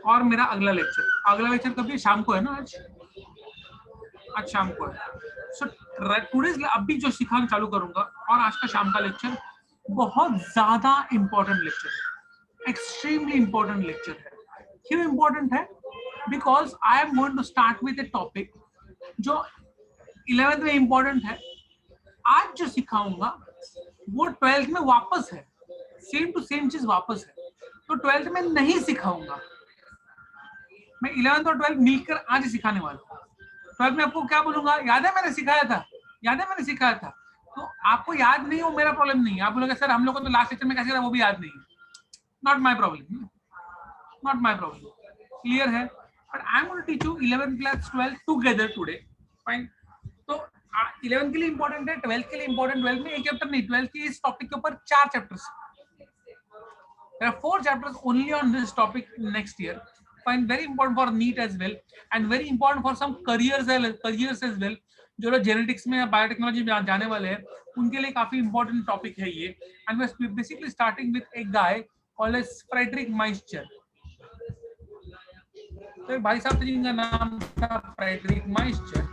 और मेरा अगला लेक्चर कभी शाम को है ना, आज शाम को है। सो टुडेज अभी जो सिखाना चालू करूंगा और आज का शाम का लेक्चर बहुत ज्यादा इंपॉर्टेंट लेक्चर है, एक्सट्रीमली इंपॉर्टेंट लेक्चर है। क्यों इंपॉर्टेंट है? Because I am going to start with a topic जो 11th में इंपॉर्टेंट है। आज जो सिखाऊंगा वो 12th में वापस है, सेम टू सेम चीज वापस है, तो 12th में नहीं सिखाऊंगा मैं। 11th और 12th मिलकर आज ही सिखाने वाला हूँ। 12th में आपको क्या बोलूंगा, याद है मैंने सिखाया था, तो आपको याद नहीं हो मेरा प्रॉब्लम नहीं है। आप बोलोगे सर हम लोग को तो लास्ट लेक्चर में कैसे वो भी याद नहीं है, नॉट माय प्रॉब्लम, क्लियर है। But I am going to teach you 11th plus 12th together today, fine. तो 11th के लिए इंपॉर्टेंट है, 12th के लिए इंपॉर्टेंट। 12th में एक चैप्टर नहीं, 12th की इस टॉपिक के ऊपर 4 chapters, there are 4 chapters only on this topic next year. Fine, very important for NEET as well, and very important for some careers as well. जो लोग जेनेटिक्स में या बायोटेक्नोलॉजी में जाने वाले हैं उनके लिए काफी इंपॉर्टेंट टॉपिक है ये। And we basically starting with एक guy called as Frederick Miescher. तो भाई साहब जिनका नाम था फ्रेडरिक माइस्चर,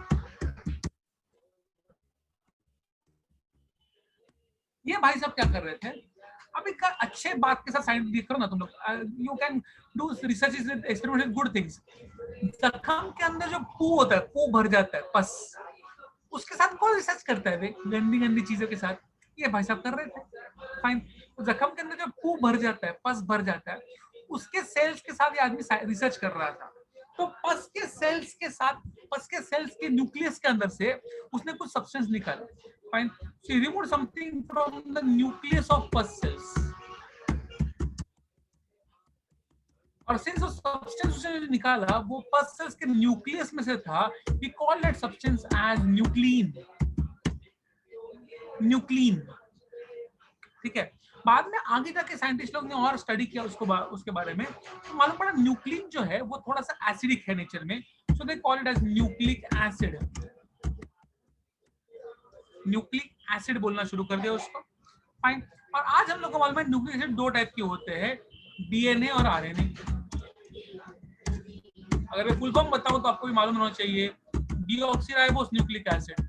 ये भाई साहब क्या कर रहे थे? अब एक अच्छे बात के साथ साइंस देख करो ना तुम लोग, you can do research with experiment, good things. जख्म के अंदर जो पू होता है, पू भर जाता है, पस, उसके साथ कौन रिसर्च करता है? गंदी चीजों के साथ ये भाई साहब कर रहे थे। फाइन, जख्म के अंदर जो पू भर जाता है, पस भर जाता है, उसके सेल्स के साथ ये आदमी रिसर्च कर रहा था। तो पस के सेल्स के न्यूक्लियस के अंदर से उसने कुछ सब्सटेंस निकाला। Fine. So he removed something from the nucleus of pus cells. और since वो substance उसने निकाला वो pus cells के न्यूक्लियस में से था, he called that substance as nuclein. ठीक है। बाद में आगे जाके साइंटिस्ट लोग ने और स्टडी किया उसके बारे में, तो मालूम पड़ा न्यूक्लिन जो है वो थोड़ा सा एसिडिक है नेचर में, so they call it as nucleic acid. Nucleic acid बोलना शुरू कर दिया उसको। फाइन। और आज हम लोग को मालूम है न्यूक्लिक एसिड 2 टाइप के होते हैं, डीएनए और आरएनए। अगर मैं फुल फॉर्म बताऊं तो आपको भी मालूम होना चाहिए, deoxyribose nucleic acid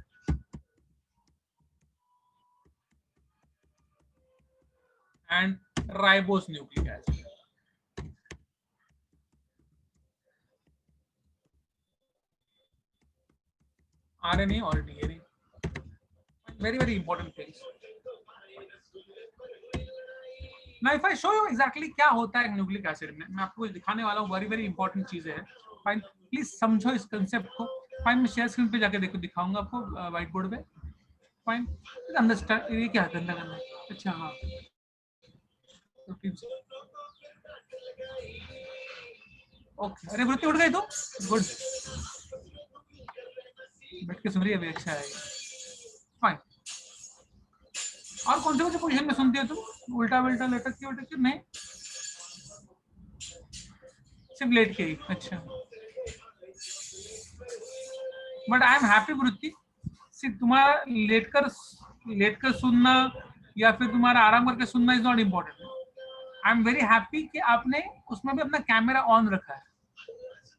and ribose nucleic acid. RNA और DNA, very important things. Now if I show you exactly क्या होता है न्यूक्लिक एसिड में, मैं आपको कुछ दिखाने वाला हूँ, very इंपॉर्टेंट चीजें हैं। फाइन, प्लीज समझो इस कंसेप्ट को। फाइन, मैं शेयर स्क्रीन पे जाके दिखाऊंगा आपको व्हाइट बोर्ड पे। Fine, understand. ये क्या गंदा, अच्छा हाँ, ओके। अरे वृत्ति उठ गई तो गुड, बैठ के सुन रही है अभी, अच्छा है। फाइन, और कौन से पोजीशन में सुनती हो तुम? उल्टा लटक के नहीं, सिर्फ लेट के ही? अच्छा, बट आई एम हैप्पी वृत्ति, सिर्फ तुम्हारा लेटकर सुनना या फिर तुम्हारा आराम करके सुनना is not important. I am very happy कि आपने उसमें भी अपना कैमरा ऑन रखा है।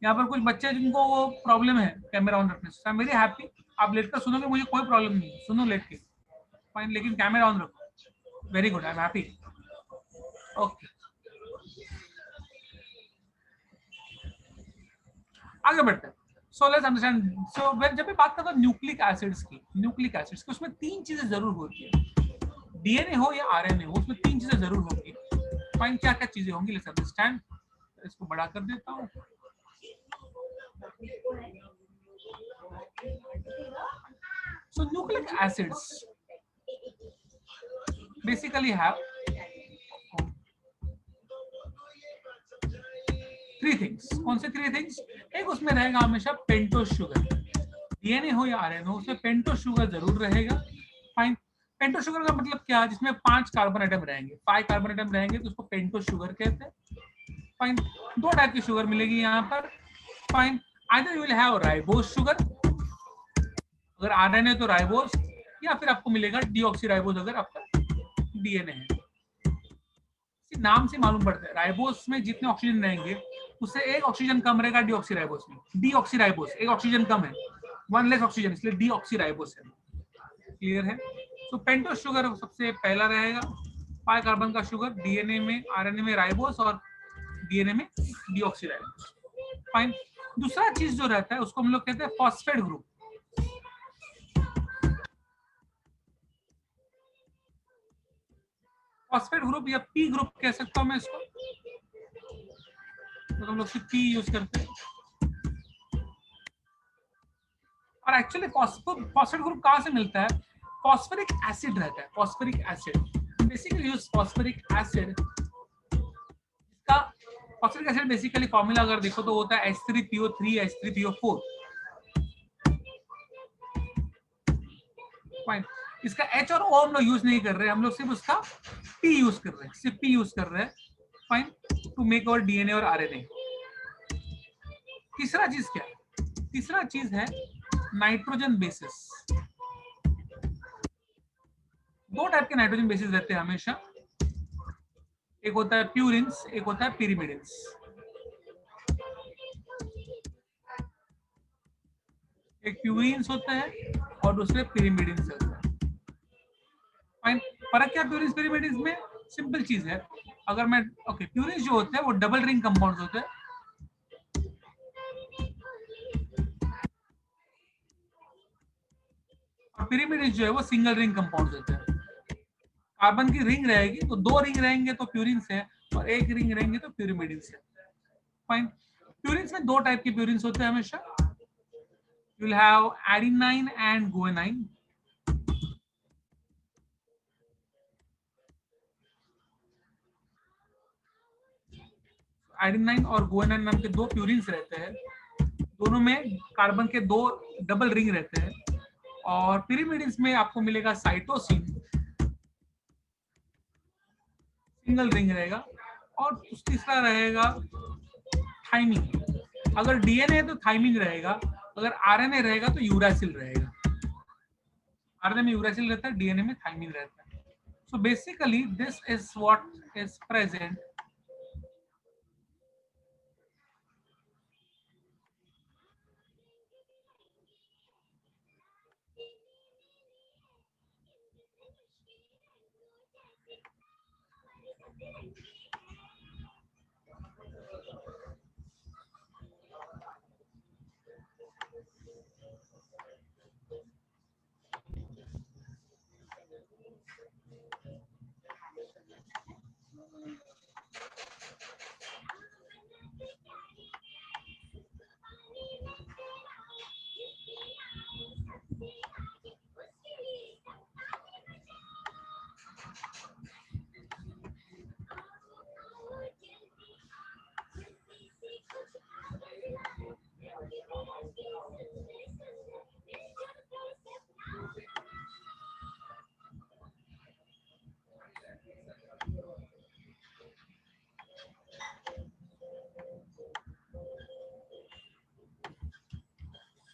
यहाँ पर कुछ बच्चे जिनको वो प्रॉब्लम है कैमरा ऑन रखने से, आई एम वेरी हैप्पी। आप लेटकर सुनोगे, मुझे कोई प्रॉब्लम नहीं है, सुनो लेट के, फाइन, लेकिन कैमरा ऑन रखो। Very good, I am happy. Okay, आगे बढ़ते हैं। So let's understand. सो जब भी बात करता हूँ न्यूक्लिक एसिड्स की, उसमें 3 चीजें जरूर होती है, डीएनए हो या आरएनए हो, उसमें 3 चीजें जरूर होंगी। फाइन, क्या क्या चीजें होंगी? Let's understand. इसको बड़ा कर देता हूँ। So nucleic acids basically have 3 things. कौन से 3 things? एक उसमें रहेगा हमेशा पेंटोस शुगर, डीएनए हो या आरएनए हो, उसमें पेंटोस शुगर जरूर रहेगा। फाइन, पेंटोस शुगर का मतलब क्या? जिसमें 5 कार्बन एटम रहेंगे, 5 कार्बन एटम रहेंगे तो उसको पेंटोस शुगर कहते हैं। फाइन, 2 टाइप की शुगर मिलेगी यहाँ पर। Fine, either you will have ribose sugar, अगर आरएनए तो राइबोस, या फिर आपको मिलेगा डीऑक्सीराइबोस अगर आपका डीएनए है। नाम से मालूम पड़ता है राइबोस में जितने ऑक्सीजन रहेंगे उससे एक ऑक्सीजन कम रहेगा डीऑक्सीराइबोस में। डीऑक्सीराइबोस एक ऑक्सीजन कम है, वन लेस ऑक्सीजन, इसलिए डीऑक्सीराइबोस है। क्लियर है? तो पेंटोस शुगर सबसे पहला रहेगा, 5 कार्बन का शुगर, डीएनए में आरएनए में राइबोस और डीएनए में डीऑक्सीराइबोस। फाइन। दूसरा चीज जो रहता है उसको हम लोग कहते हैं फॉस्फेट ग्रुप। फॉस्फेट ग्रुप या पी ग्रुप कह सकता हूं मैं इसको, तो हम लोग सिर्फ पी यूज करते हैं। और एक्चुअली फॉस्फेट ग्रुप कहां से मिलता है? फॉस्फोरिक एसिड रहता है, phosphoric acid basically use phosphoric acid का। फॉस्फोरिक एसिड बेसिकली फॉर्मूला अगर देखो तो होता है H3PO3 H3PO4। फाइन। इसका H और O हम लोग यूज नहीं कर रहे हैं, हम लोग सिर्फ उसका P यूज कर रहे हैं, सिर्फ P यूज कर रहे हैं। Fine, to make our DNA और आरएनए। तीसरा चीज क्या है? तीसरा चीज है नाइट्रोजन बेसिस। दो टाइप के नाइट्रोजन बेसिस रहते हैं हमेशा, एक होता है प्यूरिन्स, एक होता है पिरिमिडिन्स। एक प्यूरिन्स होता है और दूसरे पिरिमिडिन्स होता है। फाइन। फर्क क्या प्यूरिन्स पिरिमिडिन्स में? सिंपल चीज है, अगर मैं प्यूरिन्स जो होते हैं वो डबल रिंग कंपाउंड्स होते हैं, और पिरिमिडिन्स जो है वो सिंगल रिंग कंपाउंड्स होते हैं। कार्बन की रिंग रहेगी तो 2 रिंग रहेंगे तो प्यूरिन्स है, और 1 रिंग रहेंगे तो पिरिमिडिन्स है। फाइन। प्यूरिन्स में 2 टाइप के प्यूरिन्स होते हैं हमेशा, you will have adenine and guanine. Adenine और गुआनिन नाम के 2 प्यूरिन्स रहते हैं, दोनों में कार्बन के 2 डबल रिंग रहते हैं। और पिरिमिडिन्स में आपको मिलेगा साइटोसिन, सिंगल रिंग रहेगा, और तीसरा रहेगा थाइमिन। अगर डीएनए है तो थाइमिन रहेगा, अगर आरएनए रहेगा तो यूरासिल रहेगा। आरएनए में यूरासिल रहता है, डीएनए में थाइमिन रहता है। So basically this is what is present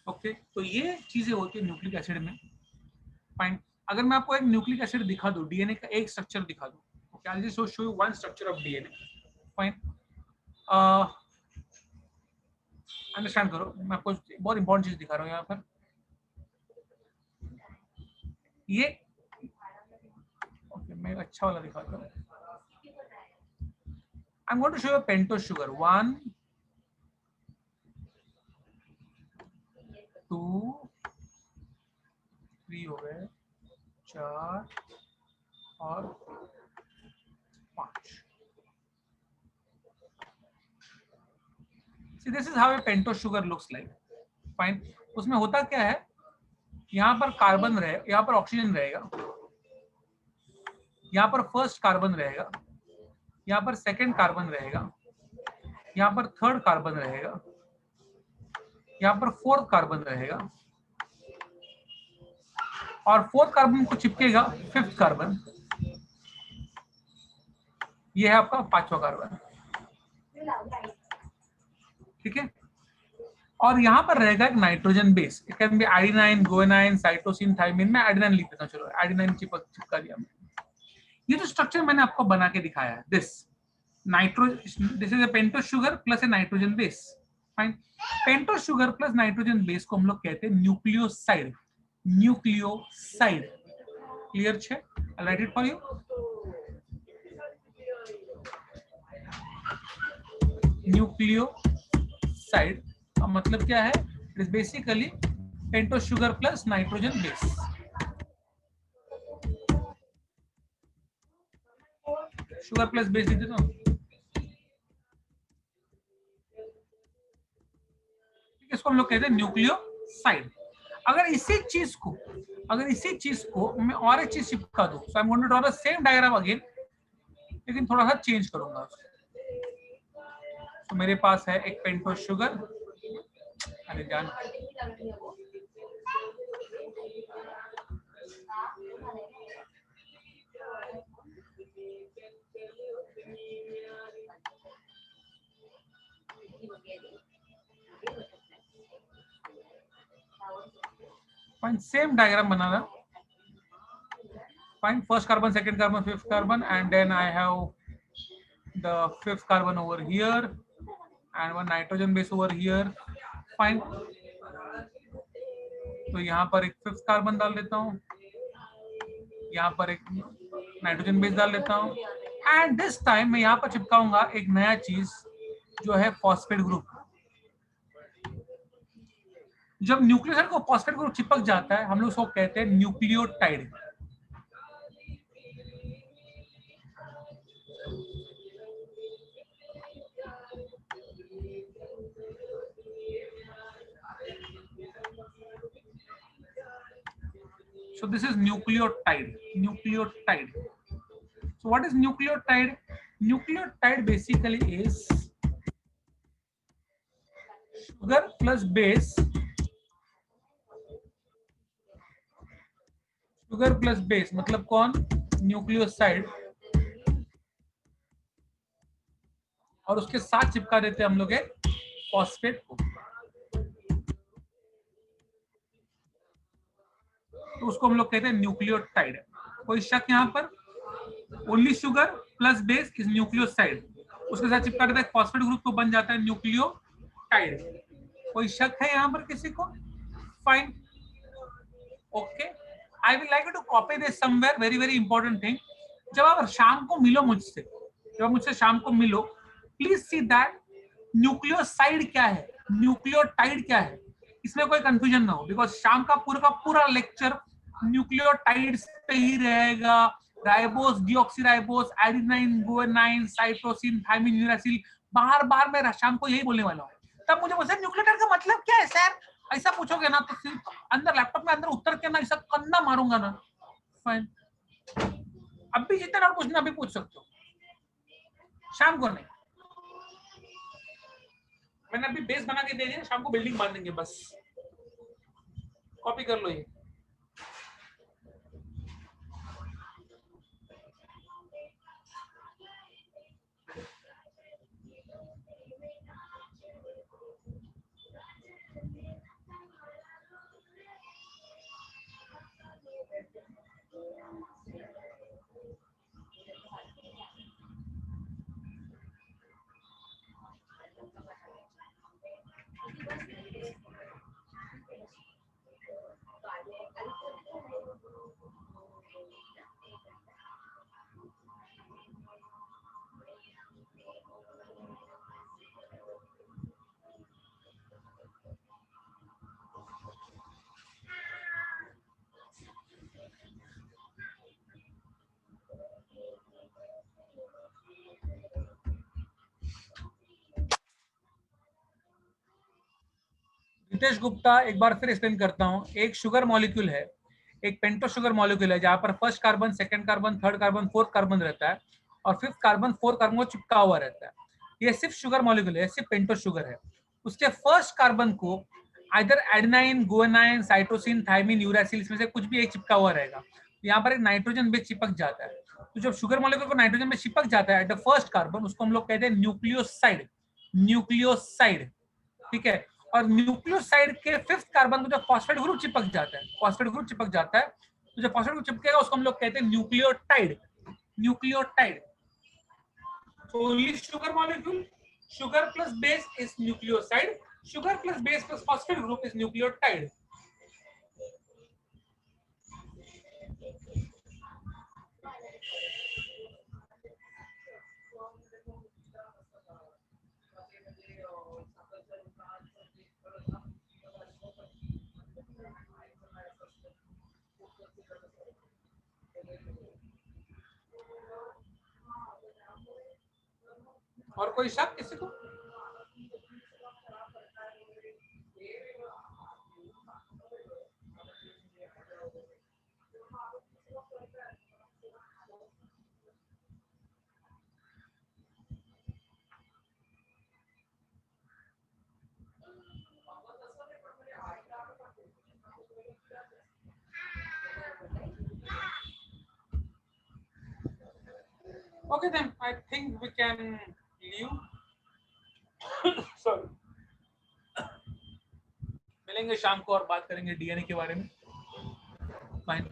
okay. तो ये चीजें होती है न्यूक्लिक एसिड में। फाइन। अगर मैं आपको एक न्यूक्लिक एसिड दिखा दूं, डीएनए का एक स्ट्रक्चर दिखा दूं, okay, I will just show you one structure of DNA. Fine. Understand करो, मैं आपको बहुत इंपॉर्टेंट चीज दिखा रहा हूं यहाँ पर। ये ओके, मैं अच्छा वाला दिखाता हूँ। I am going to show you pentose sugar 1 2 3 हो गए, 4 और 5। See, this is how a pentose sugar looks like. Fine. उसमें होता क्या है, यहाँ पर कार्बन रहे, यहाँ पर ऑक्सीजन रहेगा, यहाँ पर फर्स्ट कार्बन रहेगा, यहाँ पर सेकंड कार्बन रहेगा, यहाँ पर थर्ड कार्बन रहेगा, यहाँ पर फोर्थ कार्बन रहेगा, और फोर्थ कार्बन को चिपकेगा फिफ्थ कार्बन। ये है आपका 5वां कार्बन। ठीक है। और यहाँ पर रहेगा एक nitrogen base, it can be adenine, guanine, cytosine, thymine. मैं आइडिनाइन लिख देता हूँ, चलो आइडिनाइन चिपका दिया मैंने। ये जो स्ट्रक्चर मैंने आपको बना के दिखाया है, this this is a pentose sugar plus a nitrogen base. Fine, pentose sugar plus nitrogen base को हम लोग कहते हैं न्यूक्लियोसाइड। न्यूक्लियोसाइड, क्लियर छे? I write it for you. Nucleoside का मतलब क्या है? It is basically pentose sugar plus nitrogen base. Sugar plus base लिख देता हूं, इसको हम लोग कहते हैं न्यूक्लियोसाइड। अगर इसी चीज को मैं और एक चीज चिपका दूं, so I am going to draw the same diagram again, लेकिन थोड़ा सा चेंज करूंगा। तो मेरे पास है एक पेंटोस शुगर, अरे जान, फाइन, सेम डायग्राम बनाना। Fine, first carbon, second carbon, fifth carbon, and then I have the fifth carbon over here and one nitrogen base over here. Fine, तो यहाँ पर एक फिफ्थ कार्बन डाल देता हूँ, यहाँ पर एक नाइट्रोजन बेस डाल देता हूँ, एंड दिस टाइम मैं यहाँ पर चिपकाऊंगा एक नया चीज जो है फॉस्फेट ग्रुप। जब न्यूक्लियोसाइड को फॉस्फेट ग्रुप चिपक जाता है, हम लोग उसको कहते हैं nucleotide. So this is nucleotide. Nucleotide. So what is nucleotide? Nucleotide basically is sugar plus base. Sugar plus base मतलब कौन? न्यूक्लियोसाइड, और उसके साथ चिपका देते हैं हम लोग एक फॉस्फेट को, तो उसको हम लोग कहते हैं न्यूक्लियोटाइड। कोई शक यहाँ पर? Only sugar plus base is nucleoside, उसके साथ चिपका देता है फॉस्फेट ग्रुप, तो बन जाता है न्यूक्लियोटाइड। कोई शक है यहाँ पर किसी को? Fine, okay, I will like you to copy this somewhere, very very important thing. जब आप शाम को मिलो मुझसे, जब आप मुझसे शाम को मिलो, प्लीज सी दैट न्यूक्लियोसाइड क्या है, न्यूक्लियोटाइड क्या है, इसमें कोई कंफ्यूजन ना हो, बिकॉज शाम का पूरा लेक्चर न्यूक्लियोटाइड्स पे ही रहेगा। Ribose, deoxyribose, adenine, guanine, cytosine, thymine, uracil, बार बार मैं शाम को यही बोलने वाला हूँ। तब मुझे बोलते न्यूक्लियोटाइड का मतलब क्या है सर, ऐसा पूछोगे ना तो सिर्फ अंदर लैपटॉप में अंदर उतर के ना ऐसा कन्ना मारूंगा ना। फाइन, अभी जितना डाउट पूछना अभी पूछ सकते हो, शाम को नहीं। मैंने अभी बेस बना के दे दिया, शाम को बिल्डिंग बांध देंगे बस। कॉपी कर लो ये। रितेश गुप्ता, एक बार फिर एक्सप्लेन करता हूं। एक शुगर मॉलिक्यूल है, एक पेंटोस शुगर मॉलिक्यूल है, जहां पर first carbon, second carbon, third carbon, fourth carbon रहता है, और फिफ्थ कार्बन फोर्थ कार्बन को चिपका हुआ रहता है। ये सिर्फ शुगर मॉलिक्यूल है, सिर्फ पेंटोस शुगर है। उसके फर्स्ट कार्बन को either adenine, guanine, cytosine, thymine, uracil, इसमें से कुछ भी एक चिपका हुआ रहेगा। यहाँ पर एक नाइट्रोजन बेस चिपक जाता है। तो जब शुगर मॉलिक्यूल को नाइट्रोजन बेस चिपक जाता है एट द फर्स्ट कार्बन, उसको हम लोग कहते हैं न्यूक्लियोसाइड। न्यूक्लियोसाइड, ठीक है। और न्यूक्लियोसाइड के 5th कार्बन को जब फॉस्फेट ग्रुप चिपक जाता है, फॉस्फेट ग्रुप चिपक जाता है, तो जब फॉस्फेट ग्रुप चिपकेगा उसको हम लोग कहते हैं nucleotide, nucleotide. So only sugar molecule, sugar plus base is nucleoside, sugar plus base plus phosphate group is nucleotide. और कोई शक किसी को? Okay then, I think we can leave. Sorry. मिलेंगे शाम को और बात करेंगे डीएनए के बारे में. Fine.